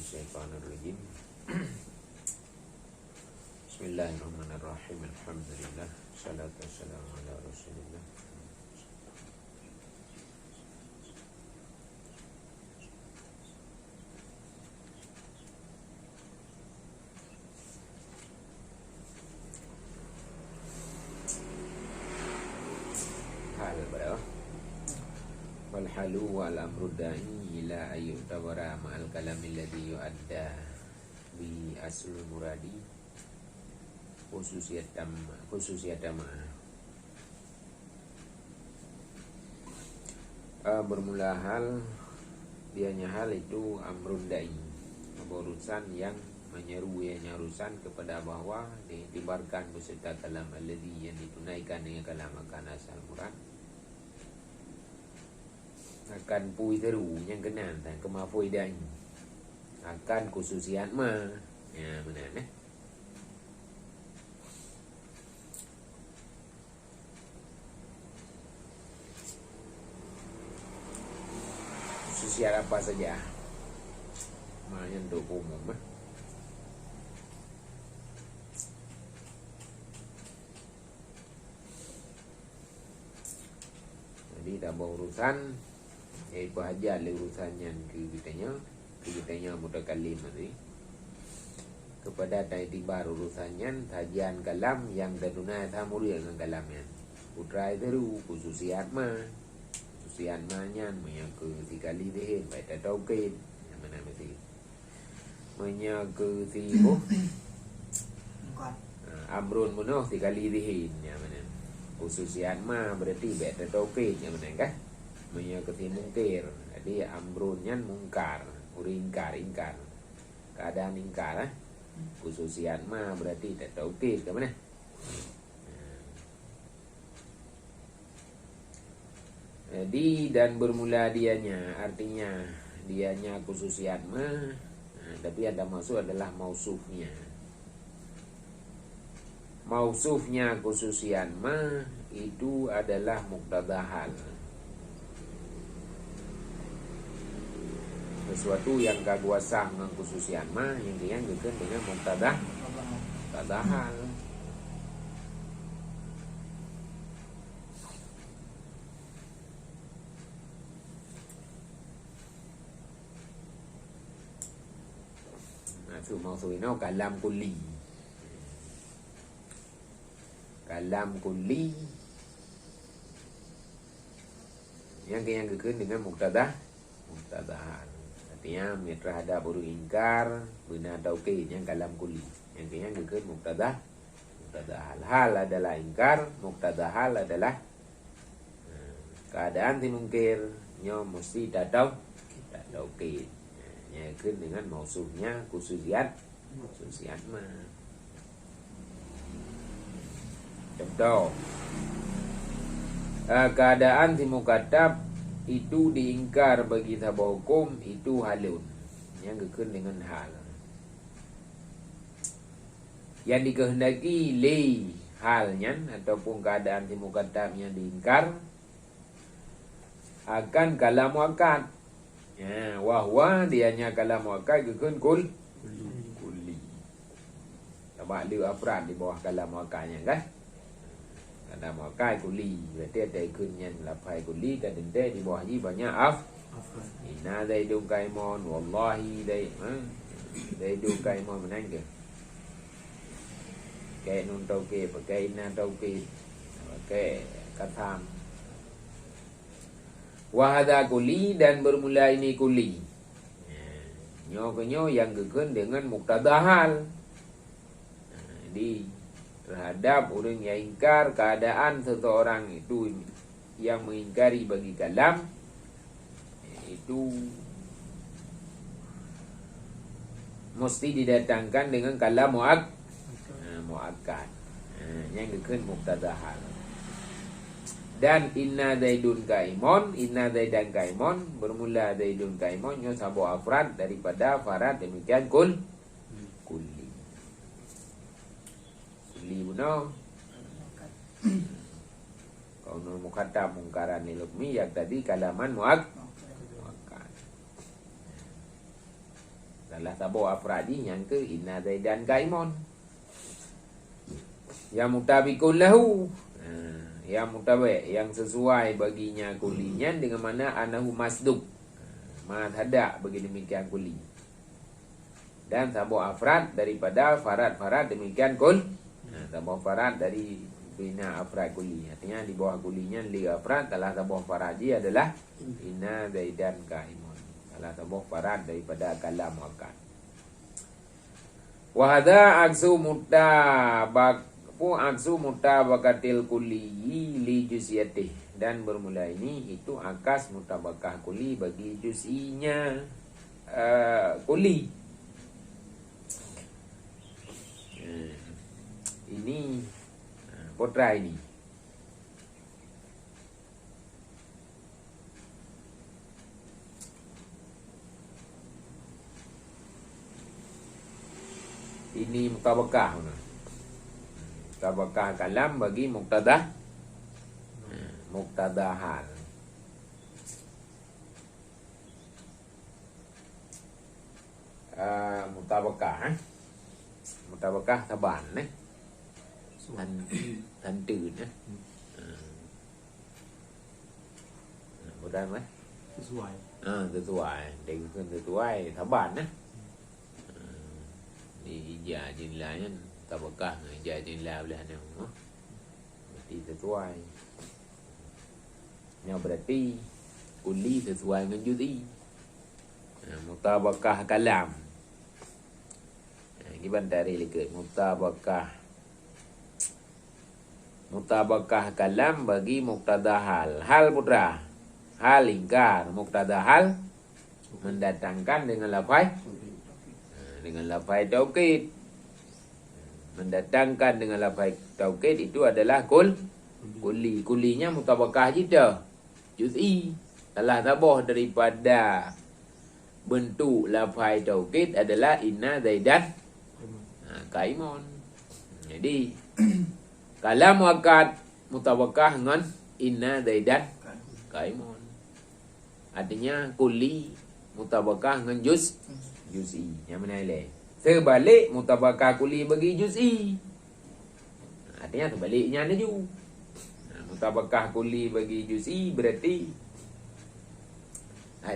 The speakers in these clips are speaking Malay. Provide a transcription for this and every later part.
Minasyaitonirrajim. Bismillahirrahmanirrahim. Alhamdulillah. Salatu wassalamu ala Rasulillah. Hal berapa? Wal halu wal amru da'i ila ayyutabara ma'al kalamil ladhi yu'adda bi aslul muradi khususiyat tamah. Bermula hal, dianya hal itu amrun da'i, urusan yang menyeru, ianya urusan kepada bahwa ditibarkan beserta kalam alladhi yang ditunaikan dengan kalam akan asal murad akan pui teru yang kenal dan kemafui dan akan khususiat ma ya mana khususiat apa saja ma yang untuk umum jadi tambah urusan iaitu hajat urusannya kita mutakallim tadi kepada taitibar urusannya tajian kalam yang taduna tamuril dengan kalamnya putra itu khususiat manya ke tikali deh baita tauqid yang mana mesti menya ke tibo amrun munoh tikali deh yang mana khususiat berarti baita tauqid yang mana kah menyakiti mungkir. Jadi amrunnya mungkar, ingkar keadaan ingkar khususiat berarti tak taukid ke mana jadi dan bermula dianya artinya dianya khususiat tapi ada maksud adalah mausufnya khususiat itu adalah muqtada hal, sesuatu yang kaguasah dengan khususian yang dia dengan muqtada hal. Nah, itu maksudnya kalam kulli yang dengan muqtada hal. Artinya terhadap uru ingkar benar taukid yang kalam kulli yang ke muqtada hal adalah ingkar, muqtada hal adalah keadaan dimungkir mesti tak taukid yang dengan mausufnya khususiat contoh keadaan dimukadab itu diingkar bagi sebuah hukum itu halun yang gekun dengan hal yang dikehendaki halnya ataupun keadaan si muqaddam yang diingkar akan kalam muakkad ya wahwa dianya kalam muakkad gekun kulli sebab dia afrad di bawah kalam muakkadnya kan ada makai kuli berarti ada ikunnya lapai kuli dan denda di bawahnya banyak inna zaidun kaimon wallahi zaidun kaimon menang ke kayak nun tauqid pakai inna tauqid pakai katam wahada kuli dan bermula ini kuli nyo yang gekun dengan muqtada hal di terhadap orang yang ingkar keadaan seseorang itu yang mengingkari bagi kalam itu mesti didatangkan dengan kalam muakkad yang dikatakan muqtada hal. Dan inna zaidan kaimon bermula zaidun kaimon yang sabu afrad daripada farad demikian kulli bunuh kaunul muqaddam mungkaran ilmi yang tadi kalaman muakkad Salah tabur afradi yang ke inna zaidan qaimun. Yang mutabiqun lahu. Yang mutabi' yang sesuai baginya kulinya dengan mana anahu masduq. Ma hadak bagi demikian kuli. Dan tabur afrad daripada farad demikian kul. Tabur farad dari bina afrad kuli. Artinya di bawah kulinya li afrad telah tabur faradi adalah inna zaidan qaimun. Telah tabur farad daripada kalam muakkad. Wa hadza aksu mutabakatil kulli li juz'iyatih. Dan bermula ini itu akas mutabakah kuli bagi juz'inya kuli. Ini potra ini. Ini mutabakah. Mutabakah kalam bagi muktadah hal. Mutabakah taban thành trừ nữa. Bukan mah? Sesuai. Sesuai. Dengan sesuai taban Di ijah jinlahnya tabakah ijah jinlah belah ni. Berarti sesuai. Yang berarti kuli sesuai dengan juz'i. Mutabakah kalam. Giban dari lihat mutabakah kalam bagi muktada hal. Hal putra. Hal ingkar. Muktada hal mendatangkan dengan lafaz taukid. Mendatangkan dengan lafaz taukid itu adalah kuli. Kulinya mutabakah jida. Juz'i. Telah tabah daripada bentuk lafaz taukid adalah inna zaidan qaimun. Jadi kalam muakkad mutabakah dengan inna zaidan qaimun. Artinya kuli mutabakah dengan juz'i. Yang mana lain? Sebalik mutabakah kuli bagi juz'i. Artinya terbaliknya naju. Mutabakah kuli bagi juz'i berarti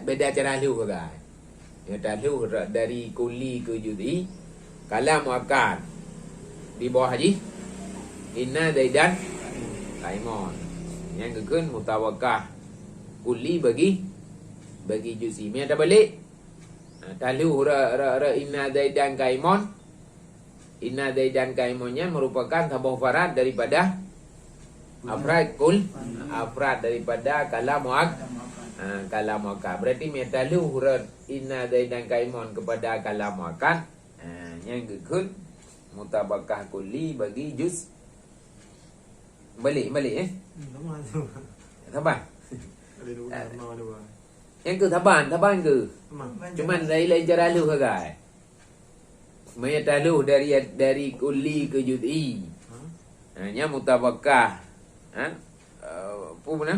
beda cara lu kan. Cara lu dari kuli ke juz'i. Kalam muakkad di bawah haji inna zaidan qaimun. Yang kekan mutabakah kuli bagi juz'i. Mai ada balik. Talu inna zaidan qaimun. Inna zaidan qaimunnya merupakan tabah farad daripada afrad kul. Afrad daripada kalam muakkad. Berarti mai talu inna zaidan qaimun kepada kalam muakkad. Yang kekan mutabakah kuli bagi juz. Balik Taban. Yang ke taban ke? Cuman lain cara lu ke guys. Maya talu dari kuli ke juz'i. Hanya mutabakah. Apa mana?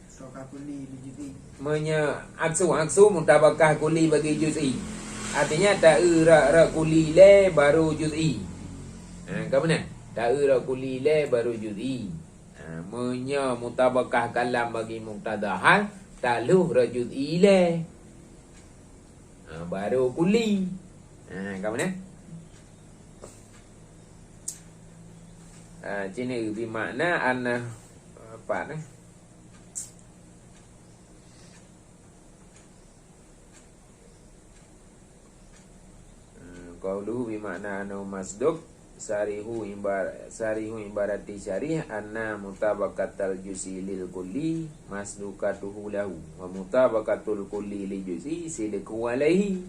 Mutabakah kuli bagi juz'i. Manya aksu mutabakah kuli bagi juz'i. Artinya tak kuli le baru juz'i. Ke mana? Tak kuli le baru juz'i. Manya mutabakah kalam bagi muktada hal taluh juz'i le. Baru kuli. Ke mana? Sini bermakna anna apa ni? Qauluhu bimakna anu masduq sarihu ibarati syarih anna mutabaqatal juz'i lil kulli masduqatuhu lahu wa mutabaqatul kulli li juz'i sidqu alaihi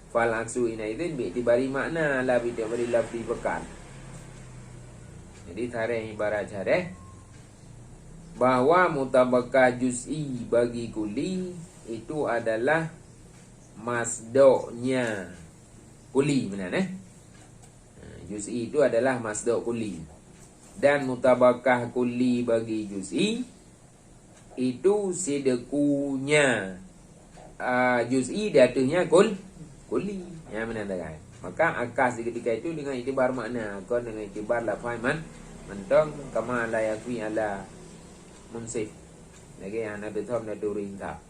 fal aksu ina idzin bi tibari makna la bi tibari lafzi pekan. Jadi tarikh ibarat syarih bahwa mutabaqah juz'i bagi kulli itu adalah masduqnya kuli, benar juz'i itu adalah masdaq kuli. Dan mutabakah kuli bagi juz'i itu sidqunya juz'i di atasnya kuli. Ya menandakan. Maka akas di ketika itu dengan itibar makna, kon dengan itibar lafaz mentong kama la yakwi ala munsif. Lagi yang ada thom na turin thap.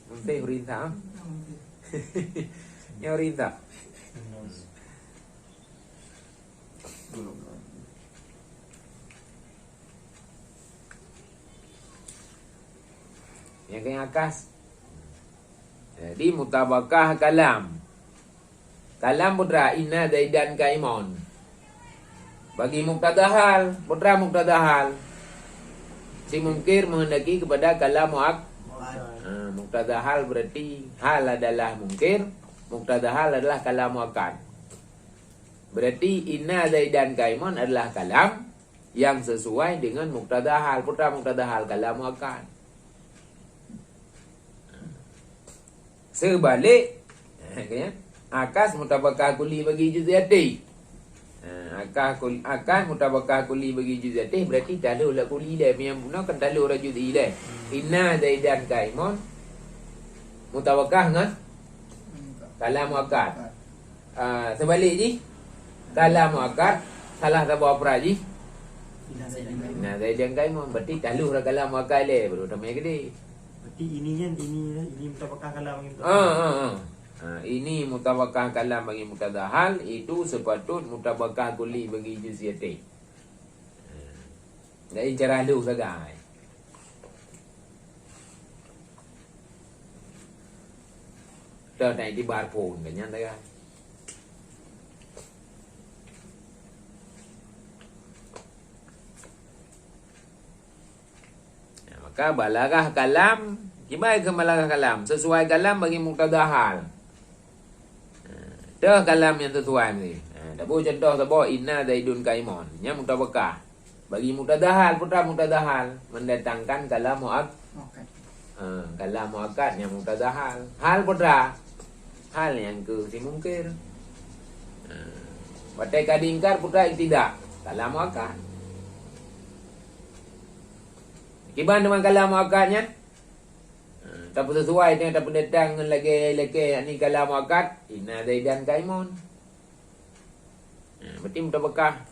Munsif rin thap. Nyo rin thap. Yang kaya akas. Jadi mutabakah kalam. Kalam putra inna zaidan kaimun. Bagi mubtada hal, putra mubtada hal. Si mungkir menghendaki kepada kalam muak. Mubtada hal berarti hal adalah mungkir, mubtada hal adalah kalam muakkad. Berarti inna zaidan kaimun adalah kalam yang sesuai dengan mubtada hal, putra mubtada hal kalam muakkad. Sebalik akas mutabakah kuli bagi juz'iyati. Akas mutabakah kuli bagi juz'iyati berarti talu la kuli dah yang guna kan talu ra juz'i dah. Inna zaidan kaimun mutabakah dengan kalam muakkad. Sebalik ji kalam muakkad salah tabu apa ji? Inna zaidan kaimun berarti talu ra kalam muakkad le baru tamai gede. Berarti ini mutabakah kalam bagi ini mutabakah kalam bagi mubtada hal, itu sepatut mutabakah kuli bagi juz'iyati. Jadi cara lu sagai. Dah naik di bar pun kan tak kan. Maka balagah kalam, gimana ke balagah kalam? Sesuai kalam bagi mubtada hal. Dah kalam yang sesuai ni. Dah boleh contoh sebab inna zaidun kaimun. Yang mutabakah. Bagi mubtada hal, putra mubtada hal mendatangkan kalam muak. Kalam muakkad yang mubtada hal. Hal putra. Hal yang ke si mungkir. Batai kadingkar putra tidak. Kalam muakkad. Kiban dengan kalam muakkadnya? Tak sesuai dengan tak pendatang lagi ni kalam muakkad. Inna zaidan kaimun. Berarti mutabakah.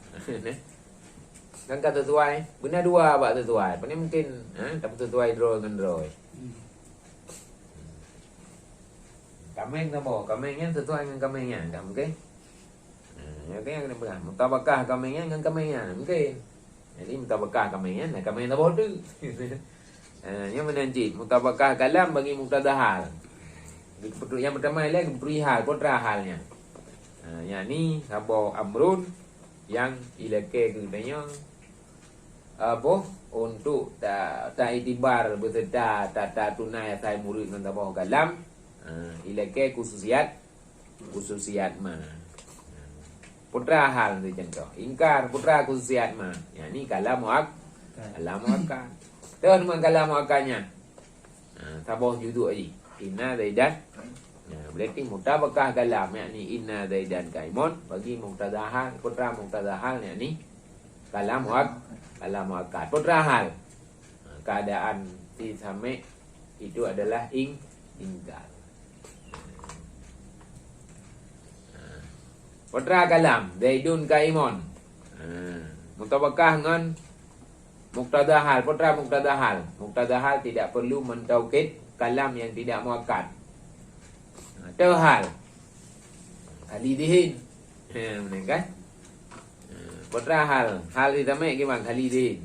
Kan kata sesuai. Benar dua abak sesuai. Ini mungkin tak sesuai draw dengan draw. Kameng tak boleh. Kamengnya sesuai dengan kamengnya. Tak mungkin. Yang kena pegang. Mutabakah kamengnya dengan kamengnya. Mungkin. Jadi mutabakah kamengnya. Kameng tak boleh tu. Yang menancit mutabakah kalam bagi mubtada hal. Yang pertama lagi perihal putra halnya. Yang ni sabar amrun yang ilake katanya apa untuk tak itibar beserta tak tunai asal murid dengan tabah kalam. Ilake khususiat ma. Putra hal tu contoh. Ingkar putra khususiat ma. Yang ni kalam muakkad. Terus dengan kalam muakkadnya. Tabah juduk lagi. Inna zaidan. Berarti mutabakah kalam yakni inna zaidan kaimun bagi mubtada hal, putra mubtada hal yakni kalam muakkad. Putra hal. Keadaan si sami itu adalah ingkar. Putra kalam zaidun kaimun. Mutabakah dengan mubtada hal, putra mubtada hal. Mubtada hal tidak perlu mentaukid kalam yang tidak muakkad. Terhal khalidihin. Kan? Putra hal ditamai gimana khalidihin.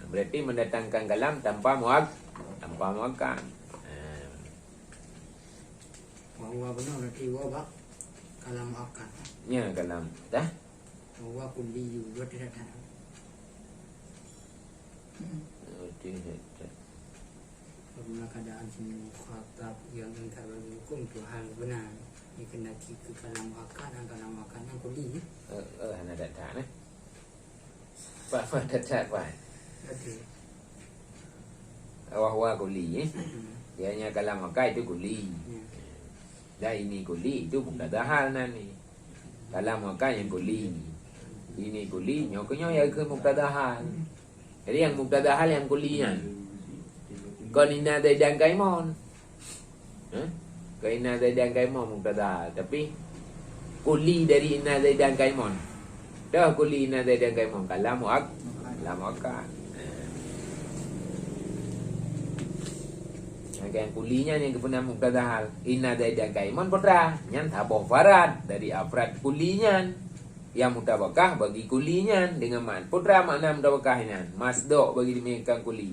Berarti mendatangkan kalam tanpa muakkad. Wa benar berarti wa bak kalam muakkad. Ya kalam dah. Wa kulli wa tidak ada. Apabila keadaan semua khatab yang ingkar bagi hukum Tuhan benar dikendaki ke kalam muakkad dan kalam muakkad yang kulli. Hana datang eh. Apa datang apa? Okey. Wa kulli eh. Dia hanya kalam muakkad itu kulli. Dah ini kulli itu mubtada hal ni. Kalam muakkad yang kulli. Ini kulli nyokonyo ya ke mubtada hal. Jadi yang mubtada hal yang kullinya. Kon inna zaidan kaimun. Ke inna zaidan kaimun mubtada. Tapi kuli dari inna zaidan kaimun. Dah kuli inna zaidan kaimun kalam muakkad. Yang kulinya yang kebenar mubtada hal. Inna zaidan kaimun putra. Nyan thaboh farad dari afrad kulinya. Yang mutabakah bagi kulinya dengan man. Putra makna mutabakah ini. Masdok bagi demikian kuli.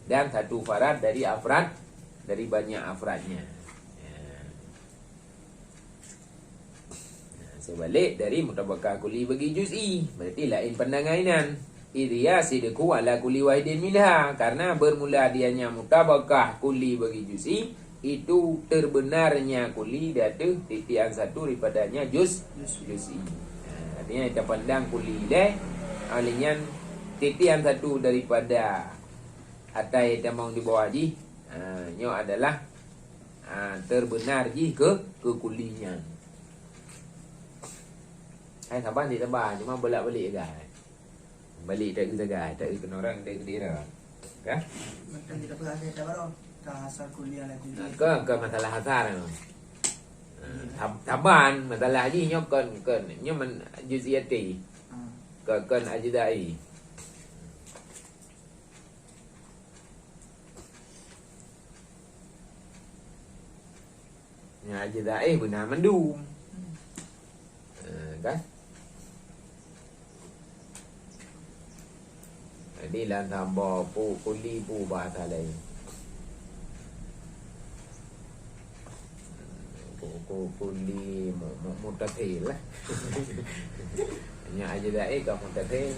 Dan satu farad dari afrad. Dari banyak afradnya. Sebalik dari mutabakah kuli bagi juz'i. Berarti lain pandangainan. Idhiya sidku ala kuli wahidin minha. Karena bermula dianya mutabakah kuli bagi juz'i. Itu terbenarnya kuli datu titian satu daripadanya juz'i. Artinya kita pandang kuli deh. Alinyan titian satu daripada atai tamang di bawah ji. Nyo adalah terbenar ji ke kulinya. Sabar dia sabar. Cuma bolak-balik je. Balik tak ke jaga. Tak ke orang. Tak ke dira. Kan? Macam kita pernah saya baru. Tak asal kuliah lagi. Ke masalah hasar. Taban. Masalah ni nyo kan. Nyo man juz'iyati. Kan ajdai. Nya ajdai benar mendum. Kan? Jadi lan tambah kuli bahasa lain. Kuli mutathil lah. Hanya aja dah ka mutathil.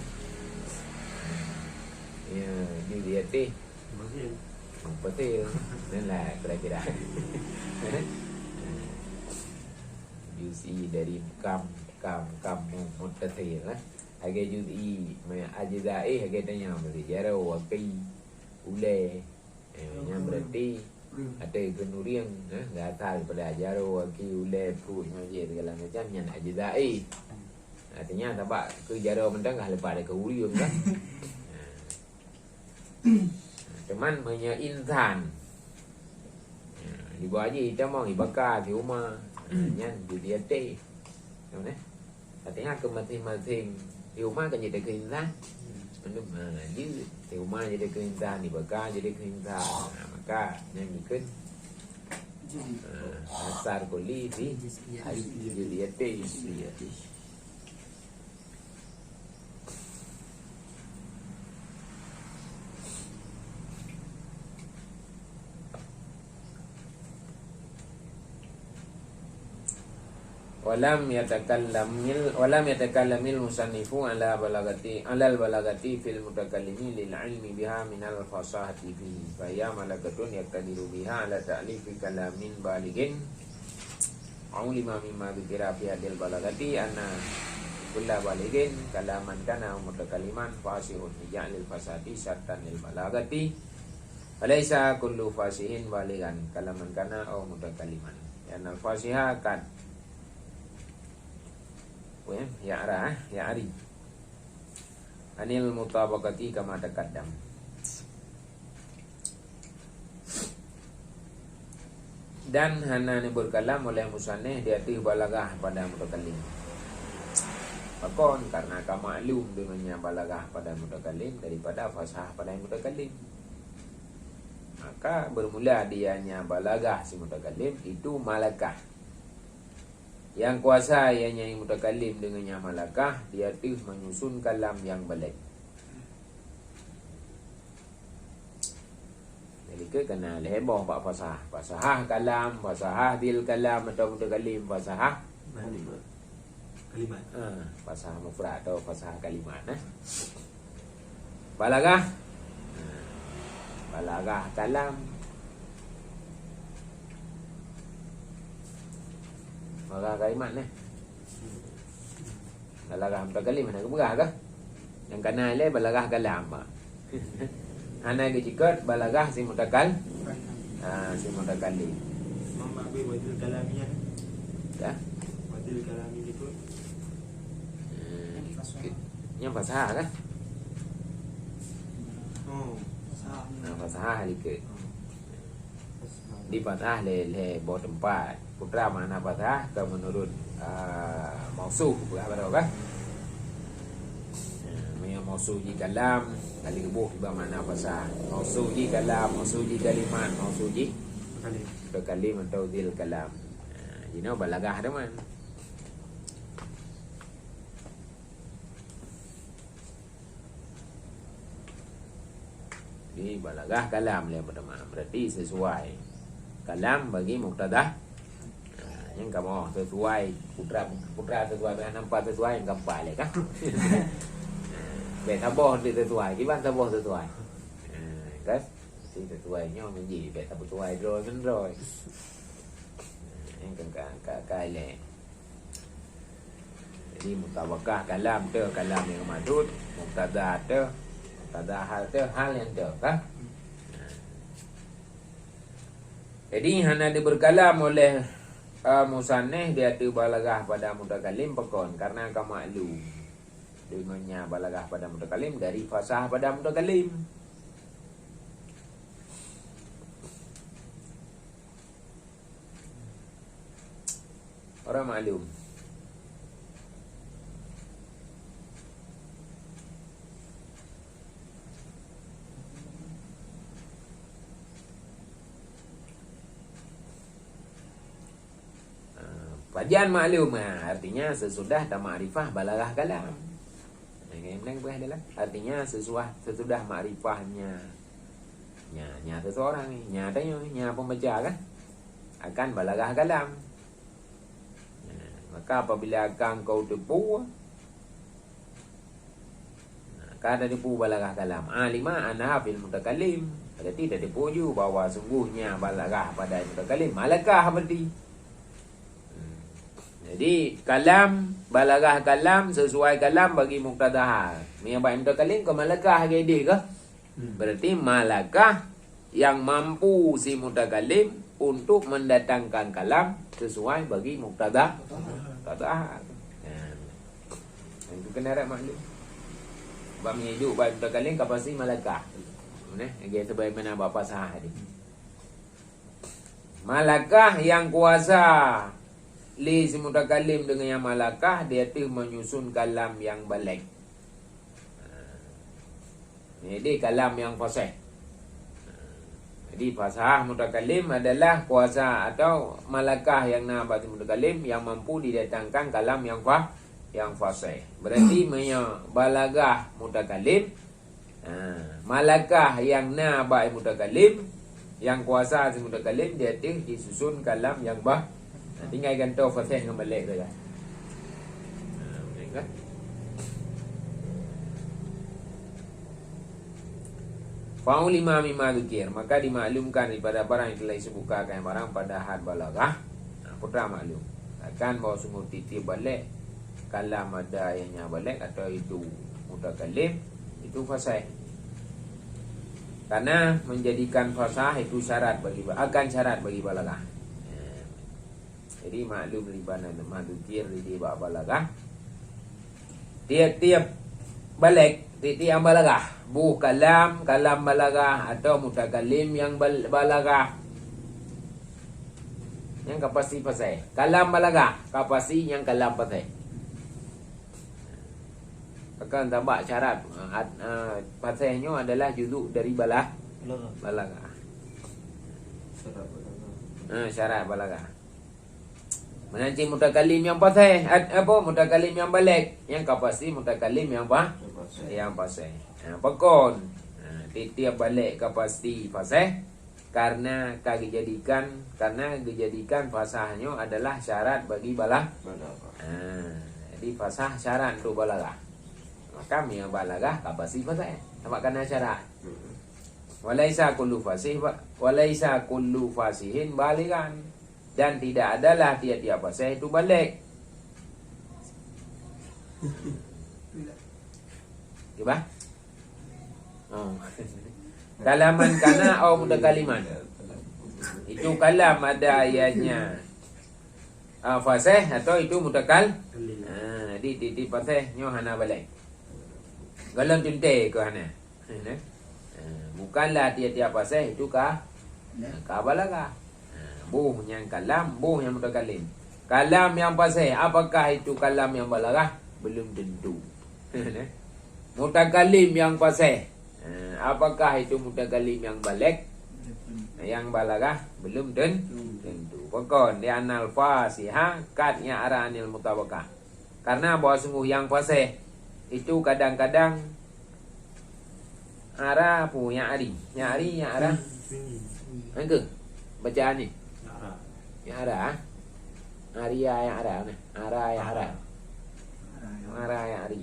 Ya, ni dia teh. Mutathil.นั่นแหละ kira-kira. Juz'i dari kam mutathil lah. Hagai juz'i ajza'i hagai tanya berarti jara waqi ule yang berarti ada kenuriang gatal pada jara waqi ule punya je segala macam yang ajza'i artinya tak ke jara mentang lepas ada keuriang kan. Teman punya insan di bawah je kita mau ibakar di rumah yang judi ate artinya ke masing-masing di rumah kan jadi keinsan. Di rumah jadi keinsan, di bakar jadi keinsan. Maka yang ikut asar kuli di juz'iyati. Walam yatakallamil musannifu alal balagati fil mutakallimi lil ilmi biha minal fasahati fihi fa ya malakatun yaqtadiru biha ala ta'lifi kalamin baligin au lima mimma dzikra fi hadil balagati anna kulla baligin kalaman kana mutakalliman fasihun ya'lil fasati syartan lil balagati alaysa kullu fasihin baligan kalaman kana au mutakalliman ya al fasiha kan ya ari anil mutabaqati kama taqaddam. Dan hana ni berkalam oleh musannif dia tu balagah pada mutakallim. Pakon karena kamaklum dengannya balagah pada mutakallim daripada fasahah pada mutakallim. Maka bermula dianya balagah si mutakallim itu malakah. Yang kuasa ianya yang mutakallim dengannya malakah, dia tu menyusun kalam yang baik. Jadi ke kena leboh pak fasahah. Fasahah kalam, fasahah dil kalam atau mutakallim fasahah kalimat. Fasahah mufrad atau fasahah kalimat. Balagah. Balagah kalam. Balagah kalimat ni. Balagah mutakallim mana keberah ke? Yang kanan le balagah kalam. Ana ke cikot balagah si mutakal. Si mutakallim. Mama be wadil kalamian. Ya. Wadil kalami gitu. Yang fasahah kan? Oh, Fasahah dikit. Di fathah le bawa tempat. Putra mana fathah ke menurut mausuh berapa kan? Yang mausuh di kalam kali kebuh di mana fathah. Mausuh di kalam, mausuh di kalimat, mausuh di kalim atau dil kalam. You know balagah tu man. Di balagah kalam le pertama berarti sesuai. Kalam bagi mubtada. Yang kamu sesuai putra sesuai dengan nampak sesuai yang keempat le kan. Bet taboh di sesuai, gimana taboh sesuai. Kan? Si sesuainya menjadi bet taboh sesuai rồi men rồi. Yang cái le. Jadi mutabakah kalam tu kalam yang madud, mubtada tu mubtada hal tu hal yang tu kan. Jadi hana diberkalam oleh musanneh dia tu balagah pada mutakalim pekon karena ka maklum dengannya balagah pada mutakalim dari fasah pada mutakalim. Orang maklum. Wajan maklum artinya sesudah ma'rifah balagah kalam. Yang adalah artinya sesudah ma'rifahnya nya seseorang ni, nya pembaca kan akan balagah kalam. Maka apabila akan kau tipu maka ada tipu balagah kalam. Alima anha fil mutakallim. Berarti dah tipu bahwa sungguhnya balagah pada mutakallim. Malakah berarti jadi kalam balagah kalam sesuai kalam bagi mubtada. Yang baik mutakalim ke malakah ke dia ke? Berarti malakah yang mampu si mutakalim untuk mendatangkan kalam sesuai bagi mubtada. Itu kena ada maklum. Sebab hidup baik mutakalim kapasi malakah. Okey sebagaimana bapa sah tadi. Malakah yang kuasa li si mutakalim dengan yang malakah dia tu menyusun kalam yang balik. Jadi kalam yang fasih. Jadi fasah mutakalim adalah kuasa atau malakah yang nabat mutakalim yang mampu didatangkan kalam yang fasih. Berarti balagah mutakalim malakah yang nabat mutakalim yang kuasa si mutakalim dia tu disusun kalam yang tinggal gantung fasih dengan balik saja. Kan? Fa'ul lima mimma dzikir, maka dimaklumkan daripada barang yang telah disebutkan barang pada had balagah. Putra maklum. Akan bahawa sungguh titip balik kalam ada ayahnya balik atau itu mutakalim itu fasih. Karena menjadikan fasah itu syarat bagi balagah. Jadi maklum libana madukir di bab balagah. Tiap-tiap balik, tiap balagah, bu kalam balagah atau mutakalim yang balagah. Yang kapasi pasai. Kalam balagah, kapasi yang kalam pasai. Akan tambah syarat pasainya adalah juzuk dari balagah. Syarat balagah. Menanti mutakalim yang pasai mutakalim yang balik yang kapasi mutakalim yang pasai. Pekon tiap balik kapasi pasai karena dijadikan fasahnya adalah syarat bagi balagah. Jadi fasah syarat untuk balagah. Maka yang balagah kapasi pasai. Nampak kena syarat. Walaisa kullu fasihin baligan. Dan tidak adalah tiap-tiap fasih itu balik. Gimana? Kalaman kana atau mutakaliman. Itu kalam ada ayatnya fasih atau itu mutakal. Di fasihnya hana balik. Galon tunte ke hana. Bukanlah tiap-tiap fasih itu Ka balaghah. Buh yang kalam, buh yang mutakalim. Kalam yang fasih, apakah itu kalam yang balaghah? Belum tentu. Mutakalim yang fasih, apakah itu mutakalim yang baligh? Yang balaghah? Belum tentu. Pokon di anal fasihah katnya aranil mutabakah. Karena bahwa sungguh yang fasih itu kadang-kadang ara punya ari. Yang ari yang ara. Angke bacaan ni. Arah. Yang ara. Aria yang ara ni. Ara yang ara. Ara yang ari.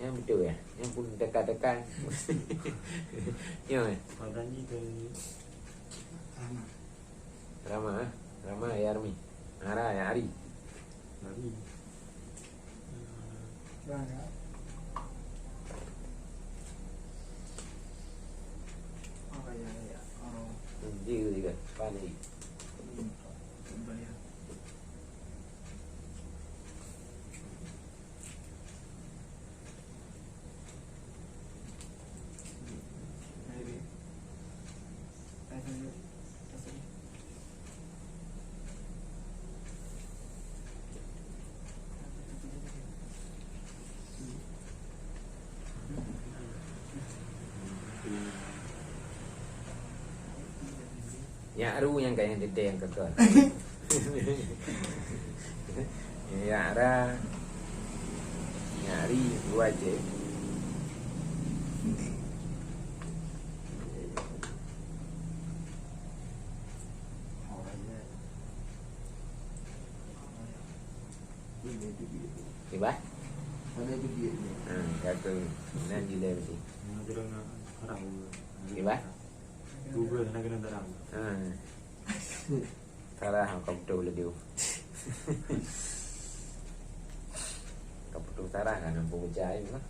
Yang betul ya. Yang pun dekat-dekat. Ya. Padanya ke Rama. Rama ya Armi. Ara yang ari. Nabi. Mana? Oh ya. Oh. Dia juga panik. Kembali. Yang aru yang kayak yang dede yang kekal. Ya ara. Nyari dua aja. Tiba? Kata nan jile mesti. Nak kena arah. Tiba? Google nak kena terang. Sarah kau betul lah dia. Kau betul Sarah kan nampu percaya lah.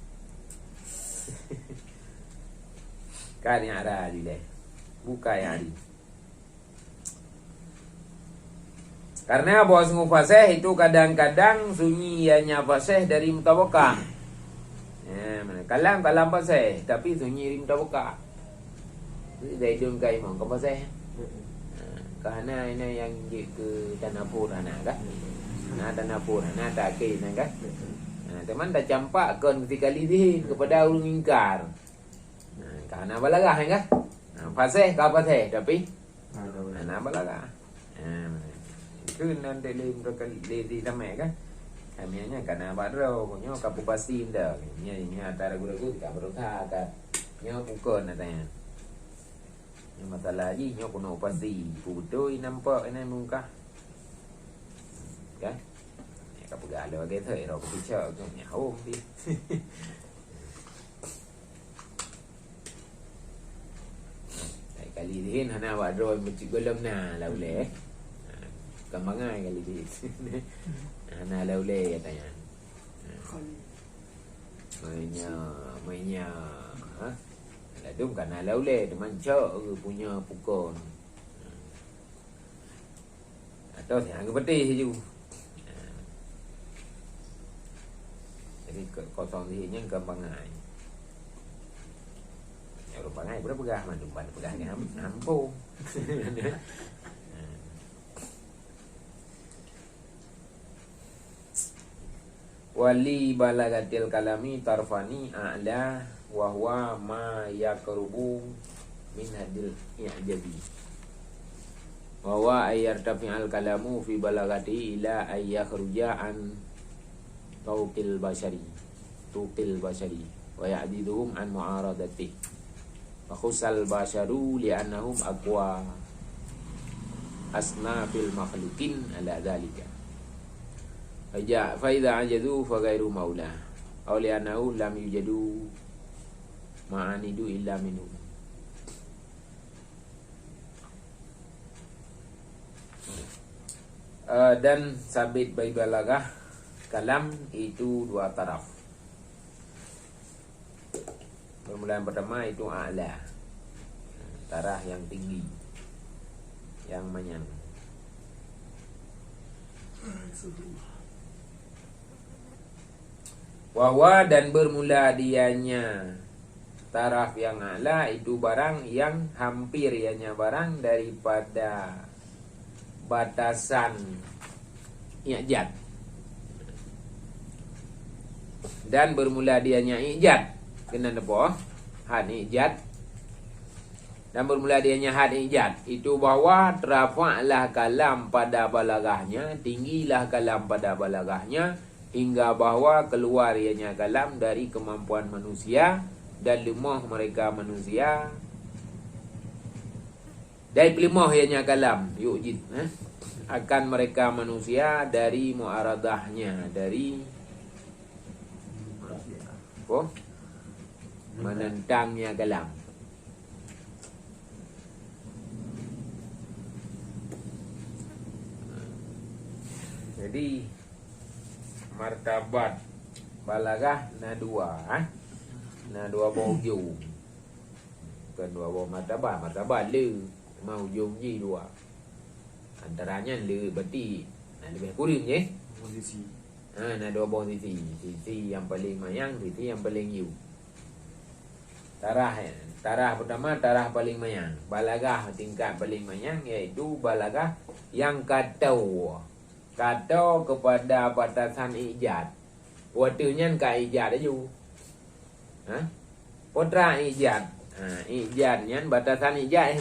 Kan yang ada jile. Buka yang ada. Karena bahwa sungguh fasih itu kadang-kadang sunyi ianya fasih dari mutabakah. Kalam fasih tapi sunyi dari mutabakah. Dari dun kai mong kau fasih. Karena ini yang ke tanah pur anak kan. Tanah pur anak tak ke kan. Teman dah campakkan ketika lidih kepada ulung ingkar. Karena balaghah kan. Fasih ka fasih tapi anak balaghah. Cứ nên để lên rồi cái đi ra mẹ cái kami nya kana baro kunyo kapupasin dah nya tara guru ka baro tha ka nyo pukon na tanya nhưng mà masalah ji nyo kuno pasti putoi nampak ini muka kan kapugalo cái thời rồi cái chợ cái nhà hôm đi kali dihin hana wa rồi một chữ golem na là lẽ Kambangai kali di ana laule katanya. Mainnya ladum kana laule teman cok punya pukon. Atau yang gede saja. Jadi kosong di nya kambangai. Ya kambangai berapa pegah mandum pegah nampu. Wali balagatil kalami tarfani a'la wa huwa ma yaqrubu min hadil i'jabi wa huwa ayyartafi'al kalamu fi balagati ila ayyakhruja an tuqil bashari wa ya'diduhum an mu'aradati wa khusal basharu li'annahum aqwa asnafil makhluqin ala dhalika Faiza ajadu fa ghairu maula aw li'annahu lam yujadu ma'anidu illa minhu. Dan sabit bai balaghah kalam itu dua taraf. Permulaan pertama itu a'la, taraf yang tinggi, yang menyang. Wahwa dan bermula dianya Taraf yang a'la itu barang yang hampir ianya barang daripada batasan i'jad. Dan bermula dianya i'jad. Kena apa? Had i'jad. Dan bermula dianya had i'jad. Itu bahwa terafa'lah kalam pada balagahnya, tinggilah kalam pada balagahnya, hingga bahwa keluar ianya kalam dari kemampuan manusia dan lemah mereka manusia. Dari lemah ianya kalam yu'jid akan mereka manusia dari mu'aradahnya, dari apa? Menentangnya kalam. Jadi martabat balagah na dua, na dua ujung. Bukan dua martabat le mau ujung je dua. Antaranya le berarti lebih kurang je. Posisi. Nah dua posisi. Sisi yang paling mayang, sisi yang paling yu. Tarah pertama tarah paling mayang. Balagah tingkat paling mayang iaitu balagah yang katau kepada batasan ijad. Waktunya ka ijad aja. Potra ijad. Ijadnya batasan ijad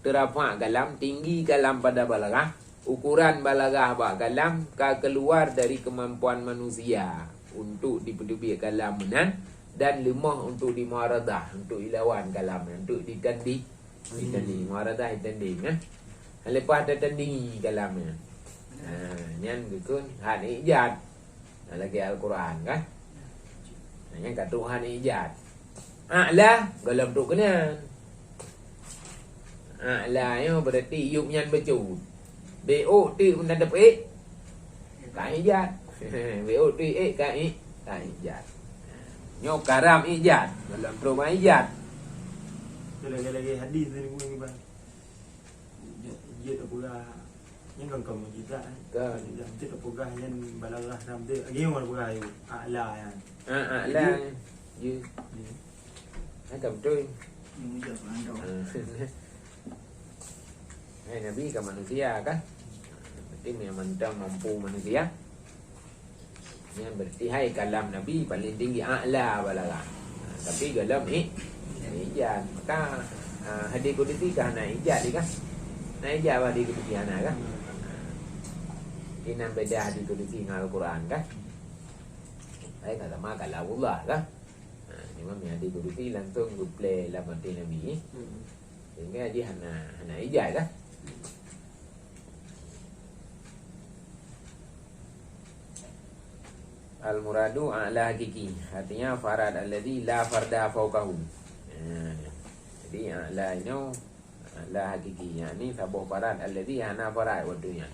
terafa kalam, tinggi kalam pada balagah. Ukuran balagah ba kalam ka keluar dari kemampuan manusia untuk dipedubi kalam menan, dan lemah untuk dimuaradah, untuk dilawan kalam, untuk ditanding. Muaradah ditanding. Lepas ditanding kalamnya. Nyan gikun had ijad. Lagi Al-Quran kan. Yang kata had ijad. A'la dalam tu kenan. A'la yo berarti yuk nyan becut. BO ti menadap ka ijad. BO ti ka ijad. Nyo karam ijad dalam tu ijad. Lagi hadis dari gue ni bang. Ijad apa yang kau kita kan tidak pegah yang balagah sampai gimana pegah itu a'la yang a'la je cầm trui. Nabi ke manusia kan, berarti memang mampu manusia. Yang berarti hai kalam Nabi paling tinggi a'la balagah. Tapi dalam ijad maka hadis qudsi kan ijad kan. Ijad hadis qudsi kan. Ini beda hadis qudsi dengan Al-Quran kan. Saya kata maka Allah kan. Memang hadis qudsi langsung play dalam hati Nabi. Sehingga dia hana ijad kan. Al-muradu a'la hakiki, artinya farad alladhi la farda fawqahu. Jadi a'la ini a'la hakiki, yakni sabuh farad alladhi hana farad wa dunya.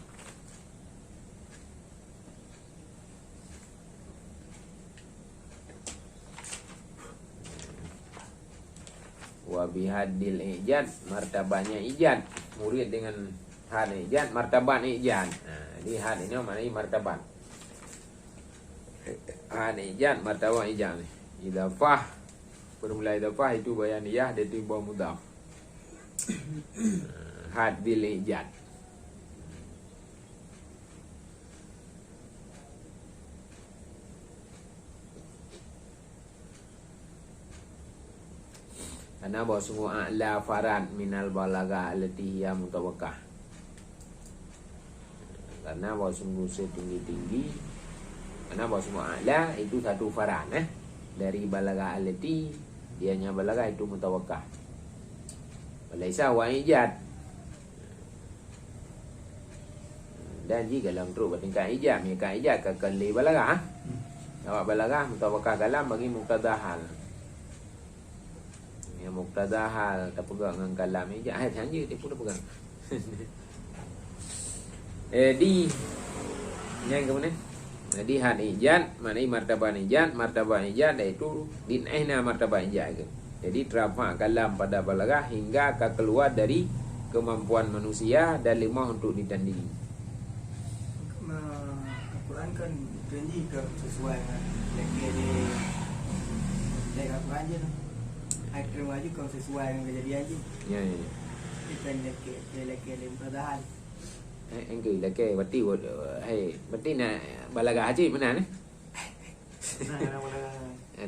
Wa bihadil ijad, martabahnya ijad, murid dengan had ijad, martabat ijad. Jadi had ini maknanya martabat. Ijad martabat ijad. Idafah bermula idafah itu bayaniyah dia tiba mudhaf. Had bil ijad. Karena bahawa semua a'la farad minal balagah allati hiya mutawakkah. Karena bahawa semua setinggi-tinggi, karena bahawa semua a'la itu satu farad dari balagah allati, dianya balagah itu mutawakkah. Walaisa wa ijad. Dan jika dalam teruk bertingkat ijad, mereka ijad kekali balagah. Awak balagah mutawakkah kalam bagi muqtadahal. Yang muqtadahal tak pegang dengan kalam ni ayat saja dia pun dah pegang. Di yang kemudian jadi had ijad maknanya martabat ijad iaitu din aina martabat ijad ke. Jadi terafa kalam pada balagah hingga akan keluar dari kemampuan manusia dan lemah untuk ditandingi. Al-Quran kan janji ke sesuai dengan lagi dia apa aja tu. Hai terima aja kau sesuai dengan kejadian je. Ya. Depend lelaki pertahan. Anh gửi là kê bati hay bati na balaga haji mana ni?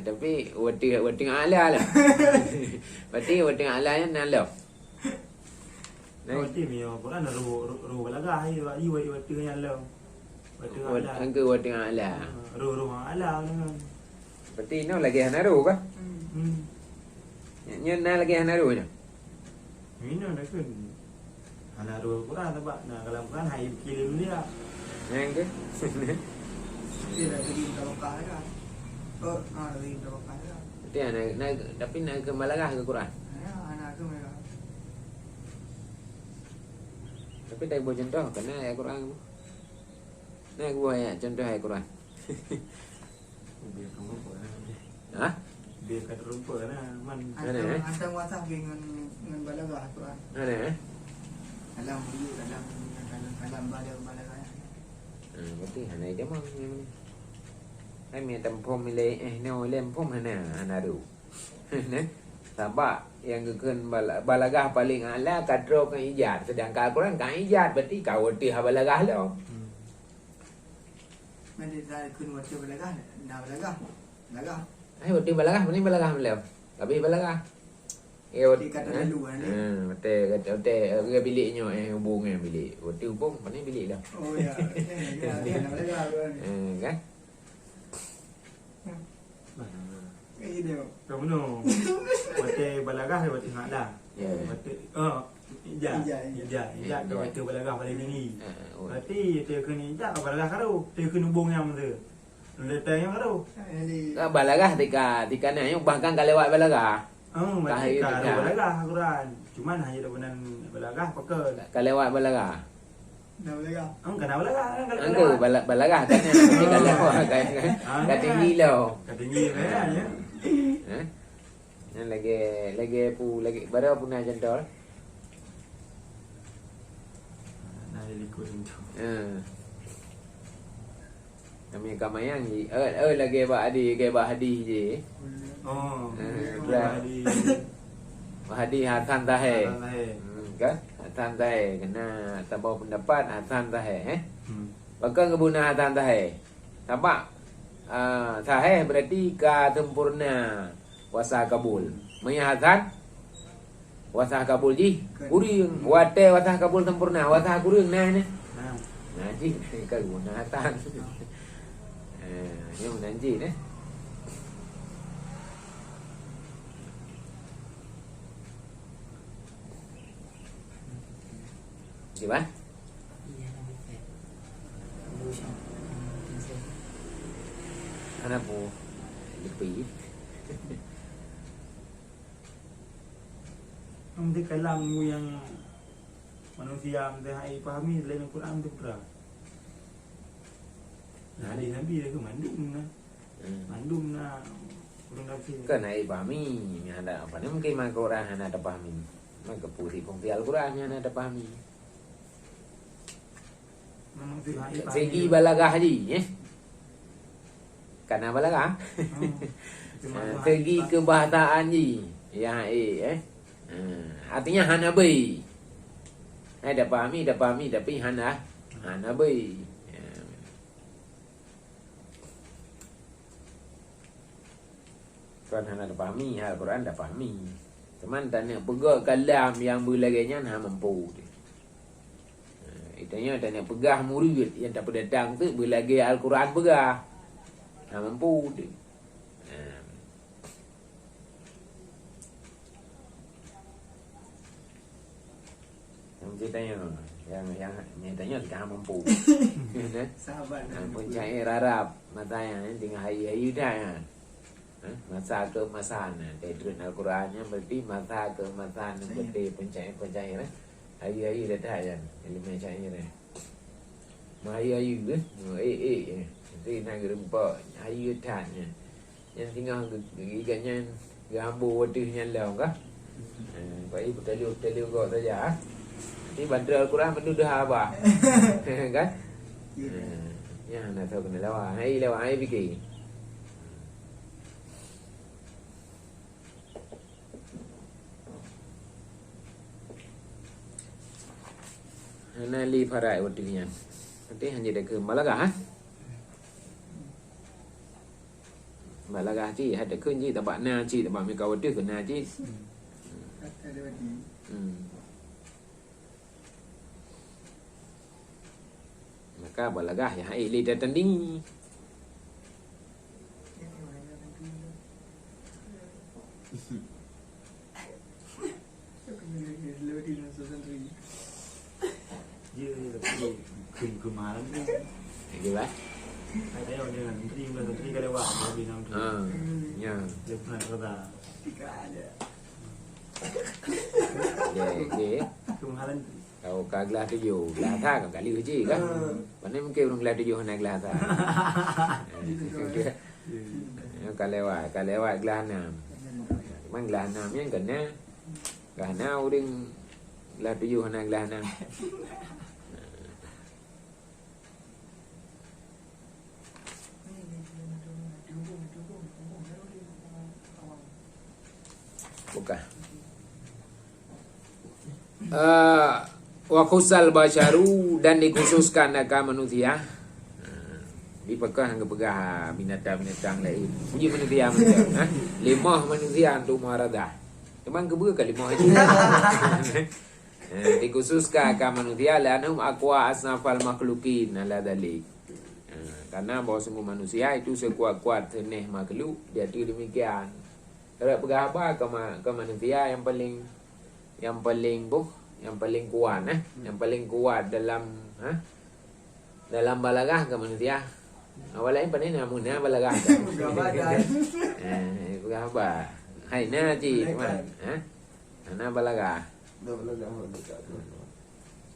Tapi wati ala lah. Wati ala yang nalo. Wati mio Quran ru balaga hai wati yang lo. Wati ala. Anh cứ wati ala. Ru ala dengan. Bati nó lagi hanaru kan? Nhân na lagi hanaru ni. Mino nak kan. Ana ru Quran tak nak kalau Quran hai kirim dia. Yang ke? Dia dah pergi Mekah kan. Oh, pergi Mekah kan. Bati na tapi na ke balaga ke Quran. Ya, anak tu mereka. Tapi tak boleh contoh kerana ayat Quran. Nah, gua ayat contoh ayat Quran. Biar kamu apa? Hah? Biar kat rupa na man. Antam WhatsApp dengan balaga Quran. Mana? Dalam video dalam balaga. Berarti hanai dia mah ni. Hai mi tempom le no lem pom hana du. Nah, sebab yang kekan balagah paling ala kadro kan ijat sedangkan Al-Quran kan ijat berarti kau erti balagah lo. Nanti dah kun waktu balaga, dah balaga. Hai erti balagah ni balagah melem. Tapi balagah. Di kata dulu ni. Kata biliknya hubung bilik. Erti hubung mana bilik dah. Oh ya, dia dah balaga kan. Kan? Ini dia. Kamu no. Wati balaga hai wati ngada. Ya. Wati ijat tu wati balaga paling tinggi. Berarti dia kena ijat balaga karo. Dia kena hubung yang tu. Letak yang karo. Balagah tika na yung bahkan kalewat balagah. Macam balaga Quran. Cuman hanya dah benar balaga pakai. Kalewat balagah. Dah balaga. Kena balaga kan Angku balagah kan ni kalewat kan tinggi lo. Tinggi kan ya. Yang lagi baru punya contoh. Nah, likut tu. Kami kamayang ji. Lagi ba hadi je. Oh. Hadi hatan tahe. Kan? Hatan tahe kena tabau pendapat hatan tahe Bahkan kebuna hatan tahe. Nampak? Tahe berarti ka sempurna wasa kabul. Menyahatan wasa kabul ji. Kuring wate wasa kabul sempurna. Wasa kuring nah ni. Nah ji ka guna hatan. Nhưng mà gì đấy gì bác anak bu lebih Nanti kalammu yang manusia hai pahami lain Al-Quran tu berapa? Nabi dia ke mandum na kurang nafsi. Cái này bà mi ada apa ni mungkin mak Quran ada pahami. Mak keputi kongsi Al-Quran ada pahami. Memang tu hai Segi balagah je Karena balagah. Segi kebahasaan je. Ya artinya hanabi. Ada pahami tapi hanabi. Kan hana pahami Al-Quran dah pahami. Cuman tanya pegang kalam yang berlagainya nah mampu. Itanya tanya pegah murid yang tak datang tu berlagai Al-Quran pegah. Nah mampu dia. Yang ceritanya yang nyatanya kita mampu. Sahabat. Puncai rarap matanya tinggal hari-hari dah. Masa keemasan Dedrun Al-Qurannya berarti masa keemasan berarti pencahaya hari-hari dah dah kan elemen cahaya ni hari-hari ke nanti nak gerempak hari getahnya yang tinggal giganya gambar wadihnya lah kan baik bertaliu kau saja ni bandar Al-Quran penuh dah apa kan ya nak tahu kena lawak hai fikir Nali farai wadinya. Nanti hanya ada ke Malaga. Malaga chi ada ke ni tempat na chi tempat mereka wadi ke na chi. Ada lagi. Maka Malaga ya ili datang ni. Dia tapi kemarin ni. Gila. Ada yang dia nanti nanti kalau wah dia bilang tu. Ya. Dia pernah kata. Tidak ada. Okey. Kemarin Kau kaglah tu yo, gelah kau kali uji kan. Pandai mungkin orang gelah tu yo nak gelah Kalau lewat gelah 6. Memang gelah 6 yang kena. Gelah 6 orang gelah 7 nak gelah 6. Bukan. Wa khusal basyaru dan dikhususkan akan manusia. Di pekah hangga pegah binatang-binatang lain. Puji manusia macam limah manusia untuk muaradah. Memang kebua ke limah aja. Dikhususkan akan manusia lanum aqwa asnafal makhluqin ala dalik. Karena bahawa semua manusia itu sekuat-kuat senih makhluk, dia tu demikian. Kalau pegah apa ke manusia yang paling kuat yang paling kuat dalam balagah ke manusia. Awal lain pandai namun balagah. Pegah apa? Hai na ji teman. Ana balagah.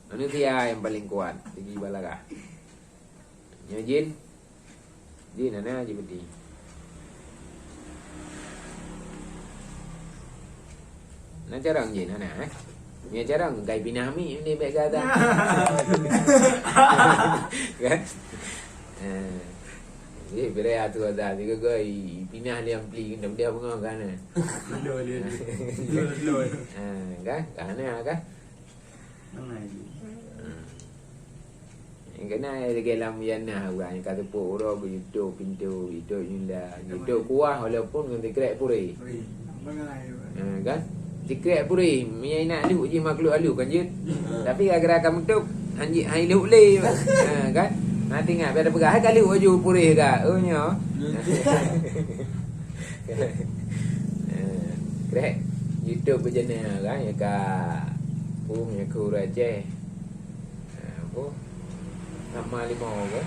Manusia yang paling kuat segi balagah. Nya jin ana ji beti. Nak jarang je nak Ni jarang gai pinami ni baik kata. Kan? Bila tu ada tiga gai pinah dia ampli dia bunga kan. Lo. Kan? Kan? Mana ni? Kena ada dalam yana orang kata pun orang begitu pintu itu nyunda itu kuah walaupun dengan krek puri. Kan? Dikrek puri, minyak nak lu je makhluk alu kan je. Tapi gara-gara kamu tu anjing hai lu le. Kan? Nanti ingat pada pegah kali baju puri ka. Oh nya. Krek YouTube berjana kan ya ka punya kuraje. Apa? Nama lima ke?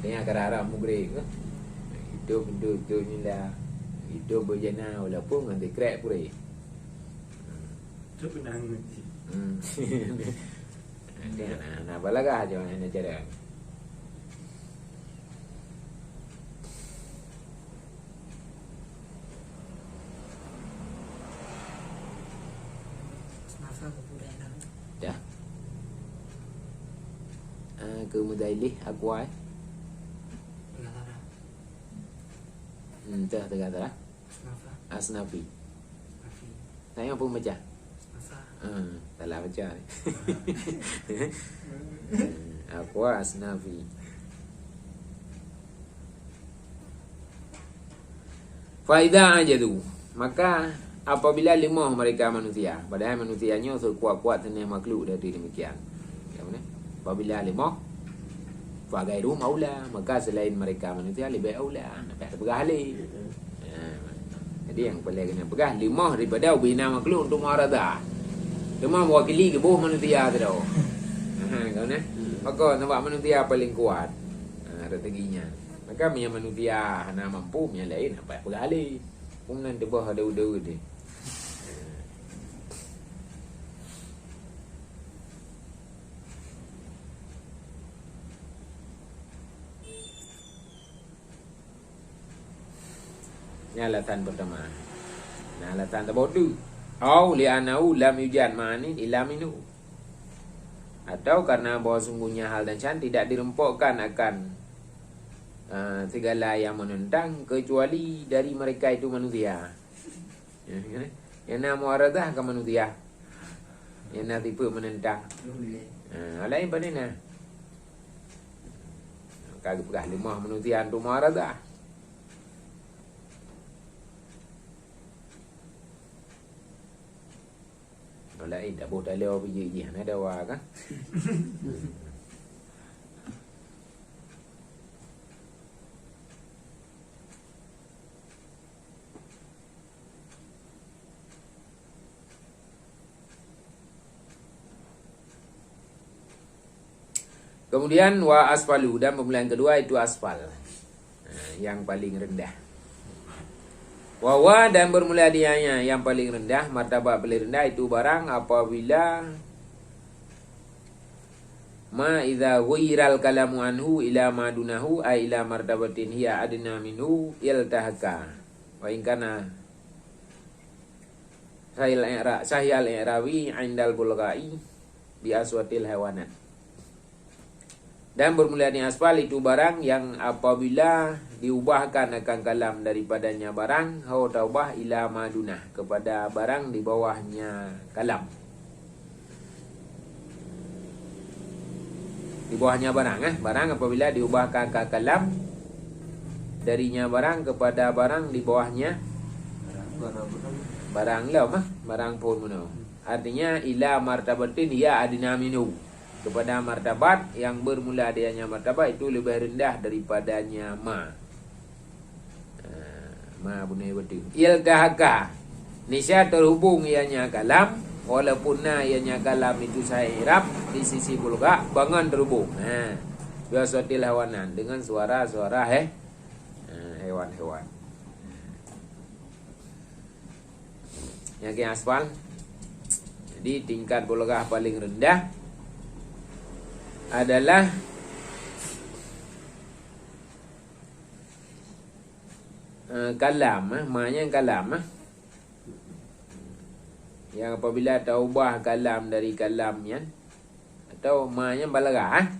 Dia kerara mugre ke? Itu ni lah. Itu berjana walaupun nanti krek puri. Tu pernah ngerti. Nah, balagah aja mana cara. Senafa kebudayaan. Dah. Ke mudailih aku ai. Pengatara. Dah terkata lah. Senafa. Asnafi. Afi. Saya pun baca. Senafa. Salah baca ni. Aku asnafi. Faedah aja tu. Maka apabila lemah mereka manusia, padahal manusianya sekuat-kuat senih makhluk dari demikian. Yang mana? Apabila lemah fagairu maula, maka selain mereka manusia lebih aula, dapat bergali. Jadi yang paling kena pegang lemah daripada bina makhluk untuk muaradah. Lemah mewakili ke bawah manusia tu dah. Kau ni? Maka nampak manusia paling kuat strateginya. Maka punya manusia hana mampu, punya lain dapat bergali. Pun nanti bah ada udah dia. Ini alatan pertama. Nah, alatan terbodoh. Au li'anau lam yujad ma'anin illa minhu. Atau karena bahawa sungguhnya hal dan syan tidak dirempokkan akan segala yang menentang kecuali dari mereka itu manusia. Yang nak muaradah ke manusia. Yang nak tipe menentang. Lain pada ni. Kagak pegah lemah menutian tu marah dah. Lain tak boleh leo pergi je ada wa kan. Kemudian wa asfalu, dan pemilihan kedua itu asfal. Yang paling rendah. Wa dan bermula dianya yang paling rendah, martabat paling rendah itu barang apabila ma idza ghuiral kalamu anhu ila ma dunahu ay ila martabatin hiya adna minhu yaltahaka. Wa in kana sahil i'rawi 'indal bulgha'i bi aswatil hawanat. Dan bermula di asfal itu barang yang apabila diubahkan akan kalam daripadanya barang, hau taubah ila madunah, kepada barang di bawahnya kalam. Di bawahnya barang, barang apabila diubahkan ke kalam darinya barang kepada barang di bawahnya barang lah, barang pun mana. Artinya ila martabatin ya adina minu, kepada martabat yang bermula adanya martabat itu lebih rendah daripadanya ma. Ma bunyi betul. Iltahaka, nisya terhubung ianya kalam, walaupun ianya kalam itu saya irab di sisi bulga, bangan terhubung. Biasatil hawanan, dengan suara-suara hewan-hewan. Yang ke asfal. Jadi tingkat bulga paling rendah adalah kalam, maknanya kalam. Yang apabila taubah kalam dari kalamnya, atau maknanya balagah.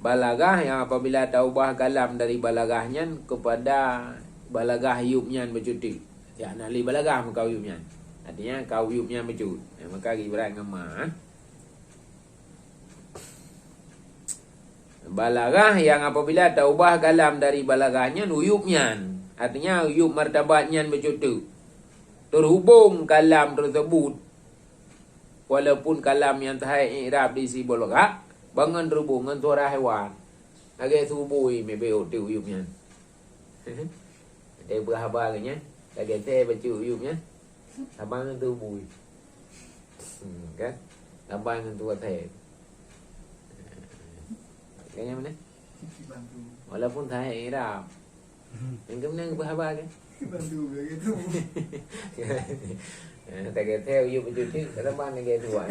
Balagah yang apabila taubah kalam dari balagahnya kepada balagah yubnya bercuti. Ya, nali balagah maka yubnya. Artinya kau yubnya bercut. Maka ibarat dengan ma. Balagah yang apabila taubah kalam dari balagahnya uyubnya, artinya uyub martabatnya bercuti. Terhubung kalam tersebut walaupun kalam yang tahai i'rab di si balagah bangan terhubung dengan suara hewan. Agak subui mebeo tu uyubnya. Dia berhabarnya, agak teh baca uyubnya. Abang tu bui. Kan? Abang tu teh. Kayaknya mana? Walaupun tahai i'rab. Yang kemudian berhabar kan? Bantu begitu. Tak kata uyub bercuti, kata mana kata buat.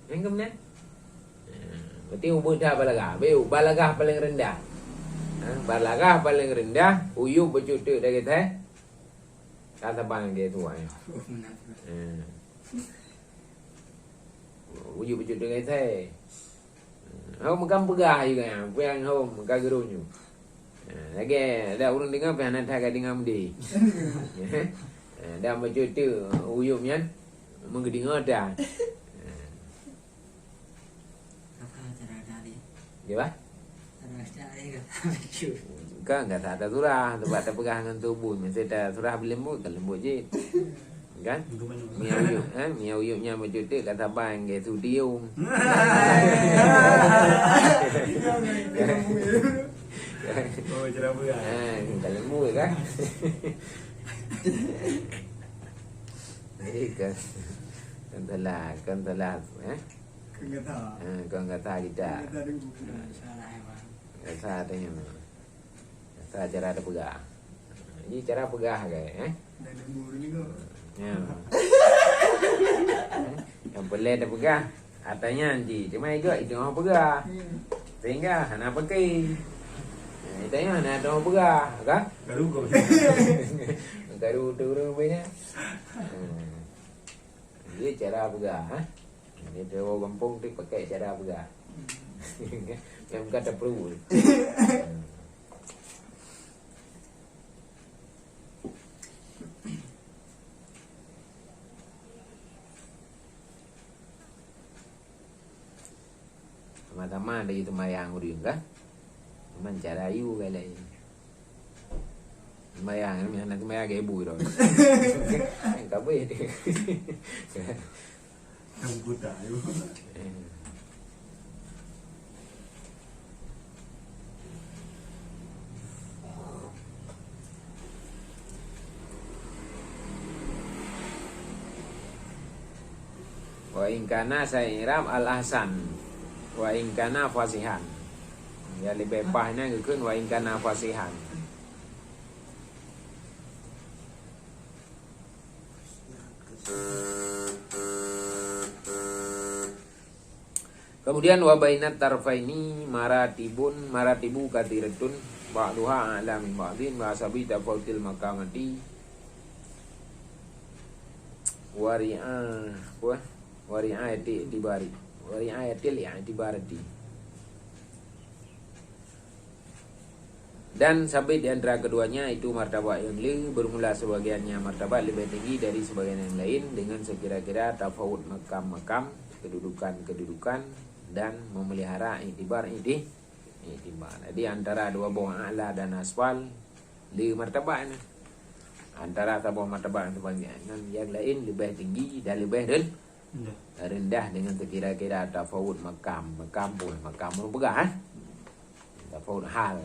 Yang kemudian? Berarti ubah dah balagah. Balagah paling rendah. Balagah paling rendah, uyub bercuti dah kata. Kata mana kata buat. Uyub bercuti kata. Hom makan pegah juga ya, yang hom makan gerunyu. Lagi ada orang dengar apa nak tak dengar mudi. Dah macam tu uyubnya mengdengar dah. Apa cara dari? Ya bah? Ada dari ke? Kan enggak ada surah, tempat tak pegang dengan tubuh. Mesti ada surah berlembut, kan lembut je. Kan? Miau uyub, miau uyubnya macam tu kata bang ke studio. Oh, cerah pula. Kan lembut kan? Jadi kan telah Kengata. kau kata kita Kengata dulu. Salah hewan. kata tanya kata cara ada pegah. Ini cara pegah kan? Dan lembur ni kau. Ya. Yang boleh ada pegah. Atanya nanti cuma juga itu orang pegah. Sehingga nak pakai. Itanya nak ada orang pegah, kan? Garu kau. Garu turun banyak. Ini cara pegah, Ini dia orang kampung tu pakai cara pegah. Yang kata perlu. sama-sama dari temayang uring kah? Cuman cara ayu kali. Temayang ni nak temayang gaya bui dah. Kau boleh dia. Yang buta itu. Wa in kana sa'iram al-ahsan wa in kana fasihan. Ya lebih pahnya keun wa in kana fasihan. Kemudian wa bainat tarfaini maratibu kathiratun ba'duha a'la min ba'din wa sabi tafawutil makamati wari'ayati dibari wari'ayatil i'tibarati. Dan sampai di antara keduanya itu martabat yang bermula sebagiannya martabat lebih tinggi dari sebagian yang lain dengan sekira-kira tafawut makam-makam, kedudukan-kedudukan dan memelihara itibar. Jadi antara dua bawah a'la dan asfal li martabat antara tabah martabat sebagian yang lain lebih tinggi dan lebih rendah dengan sekira-kira tafawut makam merupakan tafawut hal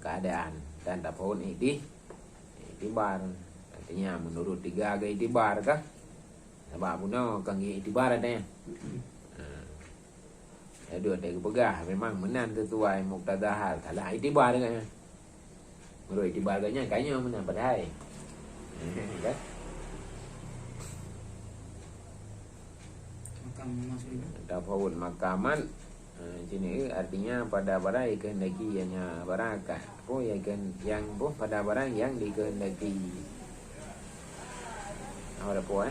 keadaan dan tafawut itibar. Artinya menurut tiga agak itibar kah? Sebab punya kan itibar ada ya. Dua tiga pegah memang menan sesuai muqtada hal. Salah itibar kan. Menurut itibar kayaknya menan padahal. Kan? Makam maksudnya. Tafawut makaman sini artinya pada barang kehendaki hanya barang yang pada barang yang dikehendaki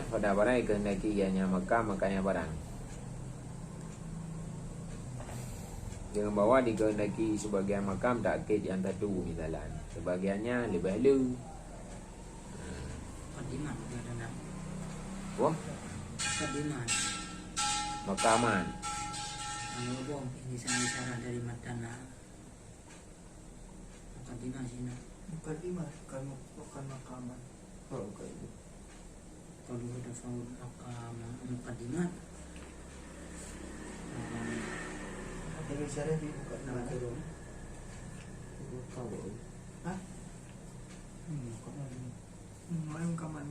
pada barang kehendaki hanya makanya barang dengan bawa dikehendaki sebagian makam tak kait yang satu misalnya sebagiannya lebih lu Kadiman ada nak. wah Kadiman. makaman Bom ini sangat isyarat dari matana. Kadiman sini. Mukadimah bukan makaman. Oh, bukan itu. Kalau ada faud mukadiman. Ada cara di mukadimah. Hah? Mana mukaman?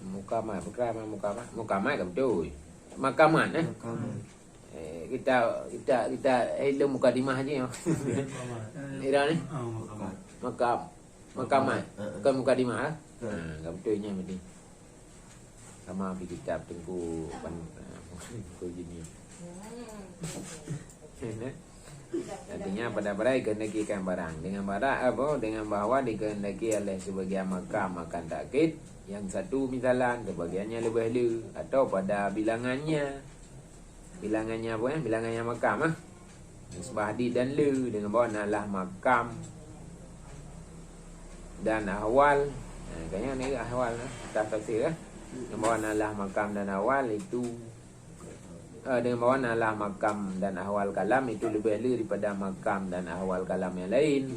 mukaman cầm chui makaman kita ilmu mukadimah aja ya. Ira ni makaman bukan mukadimah lah. Enggak betulnya mesti. Sama di kitab tengku gini. Artinya pada barang dikehendakikan barang dengan bahwa dikehendaki oleh sebagian makam akan takkid yang satu misalan sebagiannya lebih lu atau pada bilangannya makam nisbah di dan lu dengan bawa nalah makam dan ahwal. Kayaknya ni ahwal tak tafsir dengan bawa nalah makam dan ahwal itu dengan bawa nalah makam dan ahwal kalam itu lebih lu daripada makam dan ahwal kalam yang lain.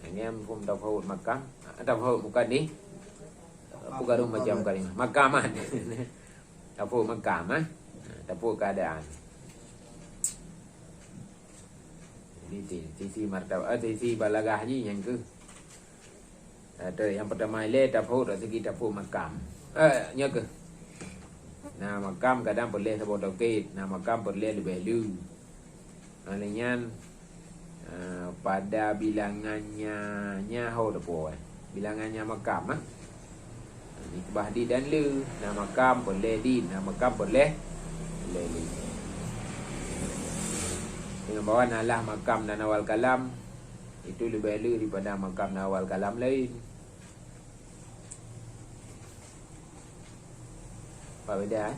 Ini mafhum tafawut makam atau tafawut mukaddim pugarum macam kalimah makaman. Tafawut makam tafawut keadaan. Jadi sisi martabat sisi balagah ni yang ke ada yang pertama ile tafawut dari segi tafawut makam. Nya ke nah makam kadang boleh sebut taukid, nah makam boleh lebih lu. Maknanya pada bilangannya nyaho depo bilangannya makam nisbah di dan lu. Nah makam boleh di, nah makam boleh lu. Dengan bawa nalah makam dan awal kalam itu lebih lu daripada makam dan awal kalam lain. Apa beda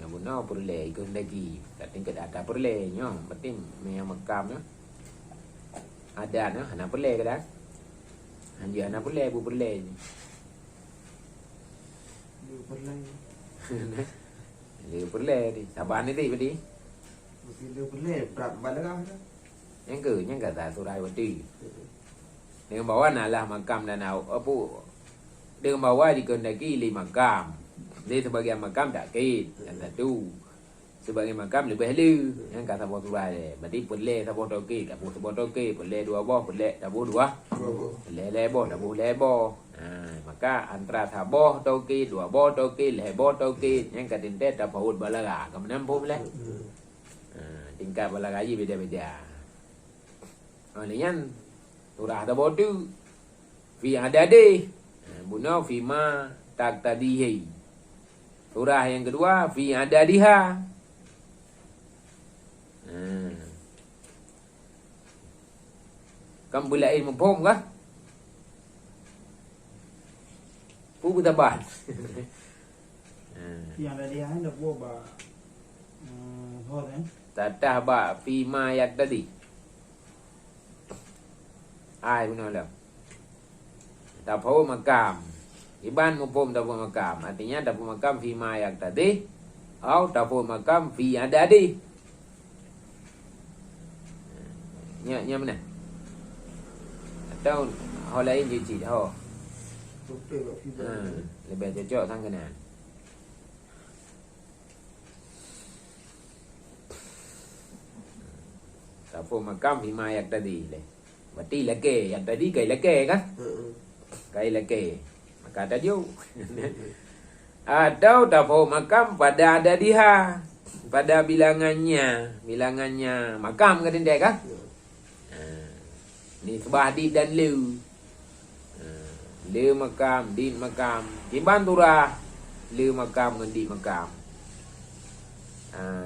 yang benar perleh kehendaki tak tingkat ada perlehnya berarti yang makam ada anak perleh ke dah hanya anak perleh bu perleh Perlai Liu perle di saban ni tadi. Dia boleh berat balik lah. Yang kata surai wati. Dengan bawa nalah makam dan apa dengan bawa dikehendaki 5 makam. Dia sebagai makam tak kait yang satu. Sebagai makam lebih lu yang kata bawa surai dia. Berarti perle tak bawa toke, tak bawa sebab toke, perle 2 boh, perle tak bawa 2. Leboh tak bawa leboh. Maka antara taboh toke, 2 boh toke, leboh toke yang kata dia tak bawa balaga. Kamu nampak boleh? Tingkat balaga je beda-beda. Alian surah ada bodu fi adade bunuh fi ma tak tadihi. Surah yang kedua fi adadiha. Kamu boleh ilmu pom kah? Pu taban. Yang tadi ada buat thôi đấy. Tatah ba fi ma yak tadi. Ai pun nak. Dapur makam. Iban mumpum dapur makam. Artinya dapur makam fi ma yak tadi. Atau dapur makam fi adadi. Nya mana? Atau hal lain je cik dah. Betul tak fiber. Lebih cocok sang kanan. Dapur makam fi ma yak tadi le. Berarti leke yang tadi kai leke kan? Kai leke. Maka tajuk. Atau dapur makam pada adadiha. Pada bilangannya makam kata dia kan? Ni sebah di dan lu. Lu makam, di makam. Tiban turah. Lu makam dengan di makam.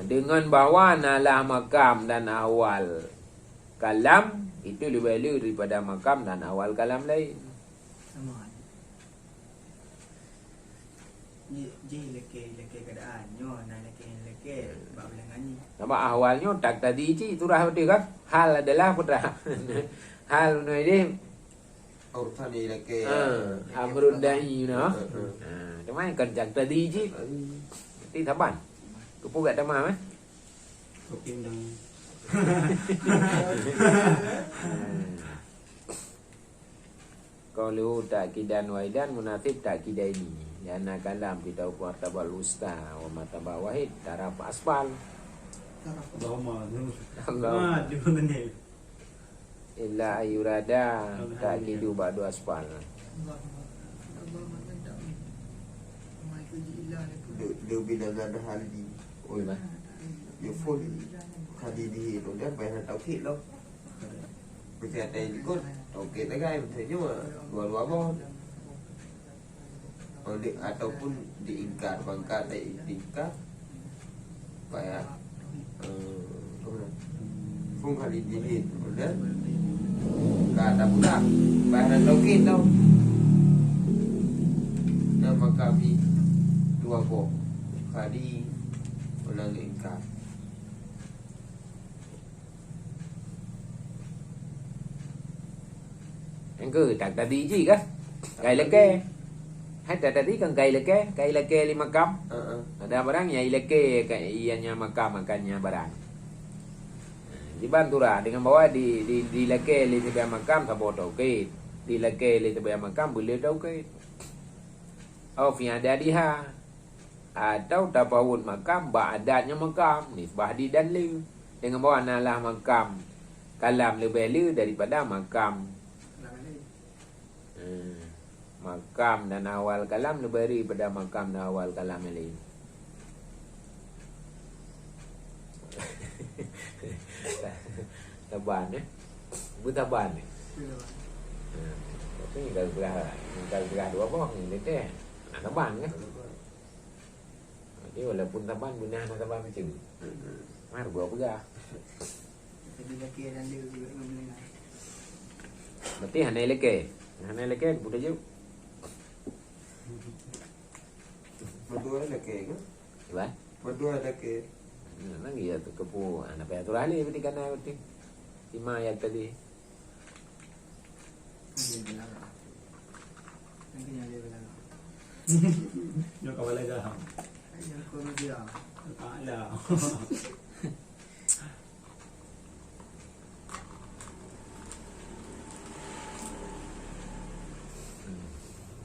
Dengan bawa nalah makam dan awal kalam itu lebih lu daripada makam dan awal kalam lain. Sama ada. Ji leke keadaan nyo na leke bab bilangan ni. Nama awalnya tak tadi ci turah betul kan? Hal adalah putra. Hal ni dia Urusan ni lagi. amrun da'i no. Cuma kan tak tadi ci. Ti saban. Kepugat tamam eh. Kopi undang. Kalau takidan waidan munasib takidaini. Yana kalam kita martabal usta wa martabal wahid taraf asfal. Lama. Allah Di mana ni? illa ayurada takidu ba'du asfal. Allah mana tak ni. Mai ke ilah Dia bilangan hali. Oi mah. Dia full hadi di dan bayar tauhid lo. Bisa ada ikut tauhid lagi misalnya dua-dua bon. Ataupun diingkar bangka diingkar kayak fung hadi di dan kata pula bayar tauhid tau. Nama kami dua kok hadi ulang ingkar. Yang ke tak tadi je kan? Kai leke. Hai tak tadi kan kai leke 5 makam. Ada barang yang leke ianya makam makannya barang. Dibantu lah dengan bawa di leke li sebelah makam tak boleh tauhid. Di leke li sebelah makam boleh tauhid. Oh fi adadiha. Atau tapawun makam ba'adatnya makam ni bahdi dan lu. Dengan bawa nalah makam kalam lebih lu daripada makam. Makam dan awal kalam lebih daripada makam dan awal kalam yang lain. Taban Butaban ni. Tapi kalau belah dua boh ni teh. Taban kan. Dia walaupun taban benar taban macam. Mar gua pegah. Jadi leke dan dia juga dengan bilangan. Berarti hanai leke budak je. Berdua lagi kan? Ba? Berdua lagi. Lagi ya tu kepu anak payah tu rali berarti kana berarti. 5 ayat tadi. Dia bilangan. Nanti yang dia bilangan. Nyo kawal dah. Yang kau dia. Ada.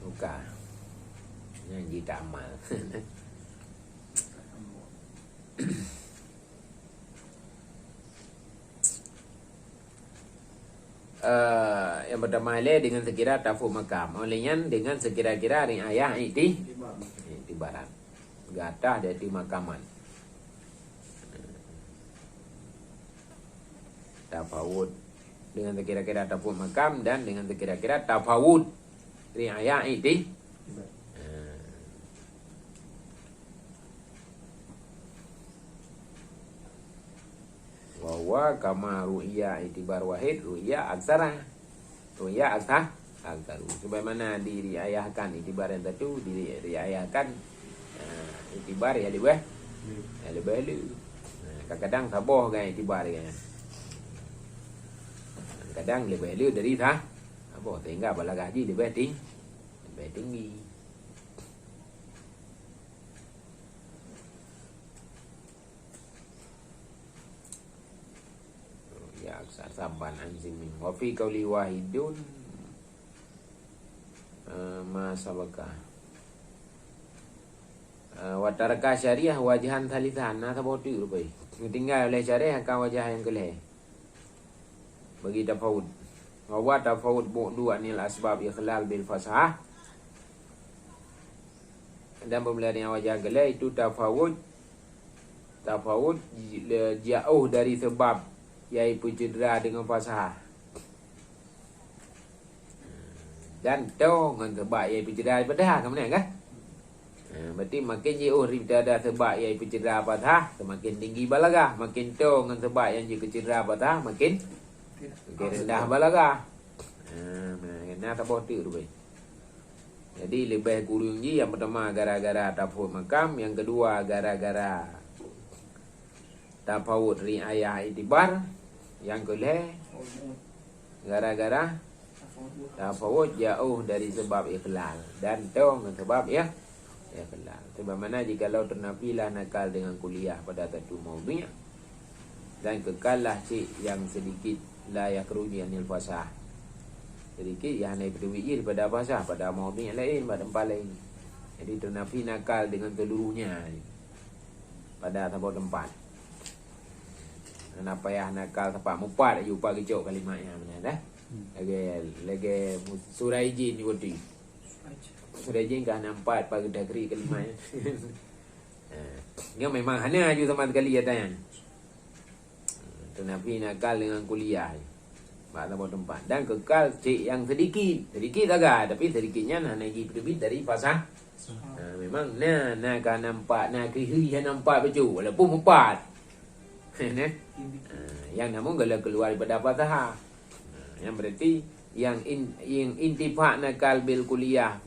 Buka. Nyanyi tamal. Yang pertama dengan sekira tafu makam. Olehnya dengan sekira-kira ayah di barat. Gatah dari makaman. Tafawud dengan sekira-kira tafu makam dan dengan sekira-kira tafawud ayah di bahwa kama ru'ya itibar wahid ru'ya aksara ru'ya aksaru sebagaimana diriayahkan itibar yang satu diriayahkan itibar ya lebih lu kadang saboh kan itibar kan kadang lebih lu dari saboh sehingga balagaji lebih tinggi saban anzimin wa fi qawli wahidun ma sabaka wa taraka syariah wajahan thalithan na saboti rupai tinggal oleh syariah akan wajah yang kelih bagi tafawud wa tafawud bu'du anil asbab ikhlal bil fasahah dan pembelajaran wajah kelih itu tafawud jauh dari sebab iaitu cedera dengan fasahah dan tahu dengan sebab iaitu cedera fasahah ke mana kan? Berarti makin jauh daripada sebab iaitu cedera fasahah semakin tinggi balagah, makin tahu dengan sebab yang jika cedera fasahah makin rendah balagah. Nah tak boleh tu baik. Jadi lebih kurang je yang pertama gara-gara tafawud makam, yang kedua gara-gara tafawud riayah itibar, yang kelih gara-gara tafawud jauh dari sebab ikhlal dan tahu dengan sebab ikhlal. Sebab mana jikalau ternafilah nakal dengan kuliah pada satu maudhi' dan kekallah cik yang sedikit la yakhruju anil fasah, sedikit yang naik berwiji pada fasah pada maudhi' lain pada tempat lain. Jadi ternafi nakal dengan seluruhnya pada satu tempat. Kenapa ya nakal tempat mupat aja upah kecok kalimatnya mana dah. Lagi surah izin ni bodi. Surah izin kan nampak pagi dagri kalimatnya. Dia memang hanya aja sama sekali ya tanya. Ternafi nakal dengan kuliah. Pada tempat dan kekal cik yang sedikit agak, tapi sedikitnya hanya lebih dari fasah. Memang nak kan nampak nak kiri nampak betul walaupun mupat. Yang namun kalau keluar daripada fasahah, yang berarti yang intifak nakal bil kuliah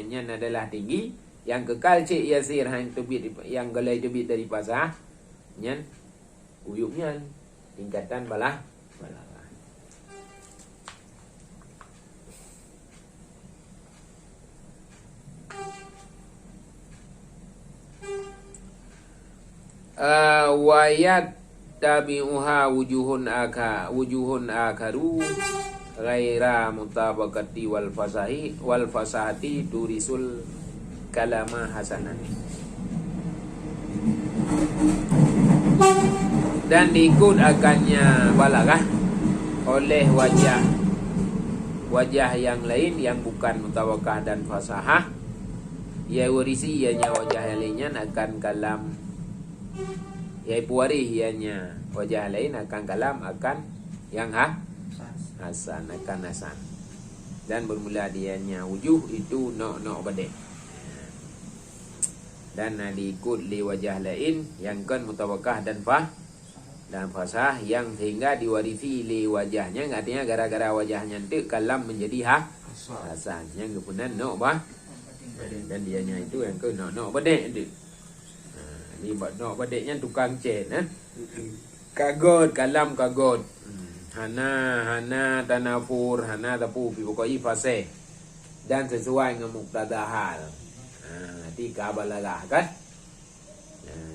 nya adalah tinggi, yang kekal cik yasir yang galai tebit dari fasahah nya uyupnya tingkatan balah. Wayat tabi'uha wujuhun akaru ghaira mutabaqati wal fasahati turisul kalama hasanan. Dan diikut akannya balaghah oleh wajah yang lain yang bukan mutabaqah dan fasahah, ia warisi ianya wajah yang lainnya akan kalam, ia puarih ianya wajah lain akan kalam akan yang hasan akan hasan. Dan bermula dianya wujuh itu nok badai, dan diikut li wajah lain yang kan mutabaqah dan fasah yang sehingga diwarisi li wajahnya, artinya gara-gara wajahnya itu kalam menjadi hasan yang kemudian nok dan dianya itu yang ke nok badai itu. Ni nok badainya tukang cen kagot kalam kagot hana tanafur hana tapu pokoknya fase dan sesuai dengan muqtada hal. Tiga balaghah kan.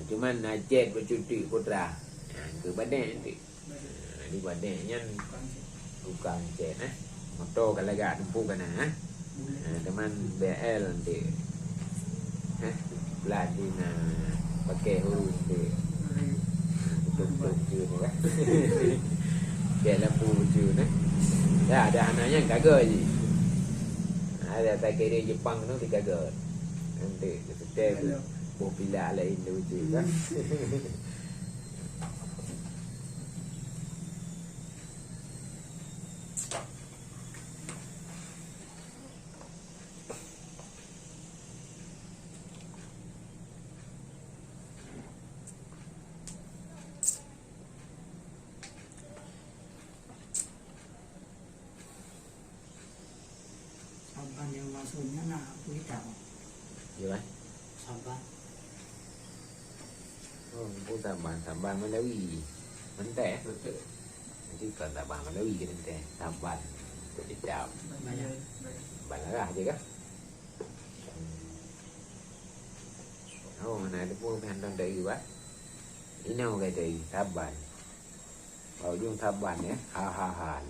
Cuman Najib bercuti putra. Ke Badek nanti. Di Badeknya bukan jet motor kalau agak tempuh kan teman BL nanti Pladina pakai huruf nanti tutup je ni kan kayak lampu je ni dah ada anaknya kagak je ada tak kira Jepang tu dikagak nanti kita buat pilihan lain tu kan Saban yang maksudnya nak aku tahu. gì vậy Saban. Pun saban Malawi menteh betul. Jadi kalau saban Malawi kita menteh saban tu dicap. Banyak. Balarah je kan. Oh, mana ada pun handang dari buat. Ini orang kata saban. Kalau jung saban ya, ha.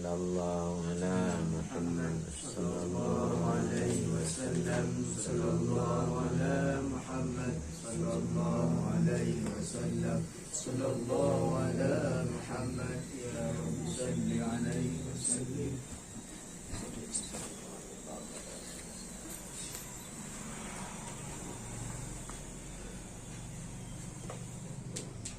Sallallahu ala Muhammad sallallahu alaihi wasallam sallallahu ala Muhammad sallallahu alaihi wasallam sallallahu ala Muhammad ya Rabbi salli alaihi wasallam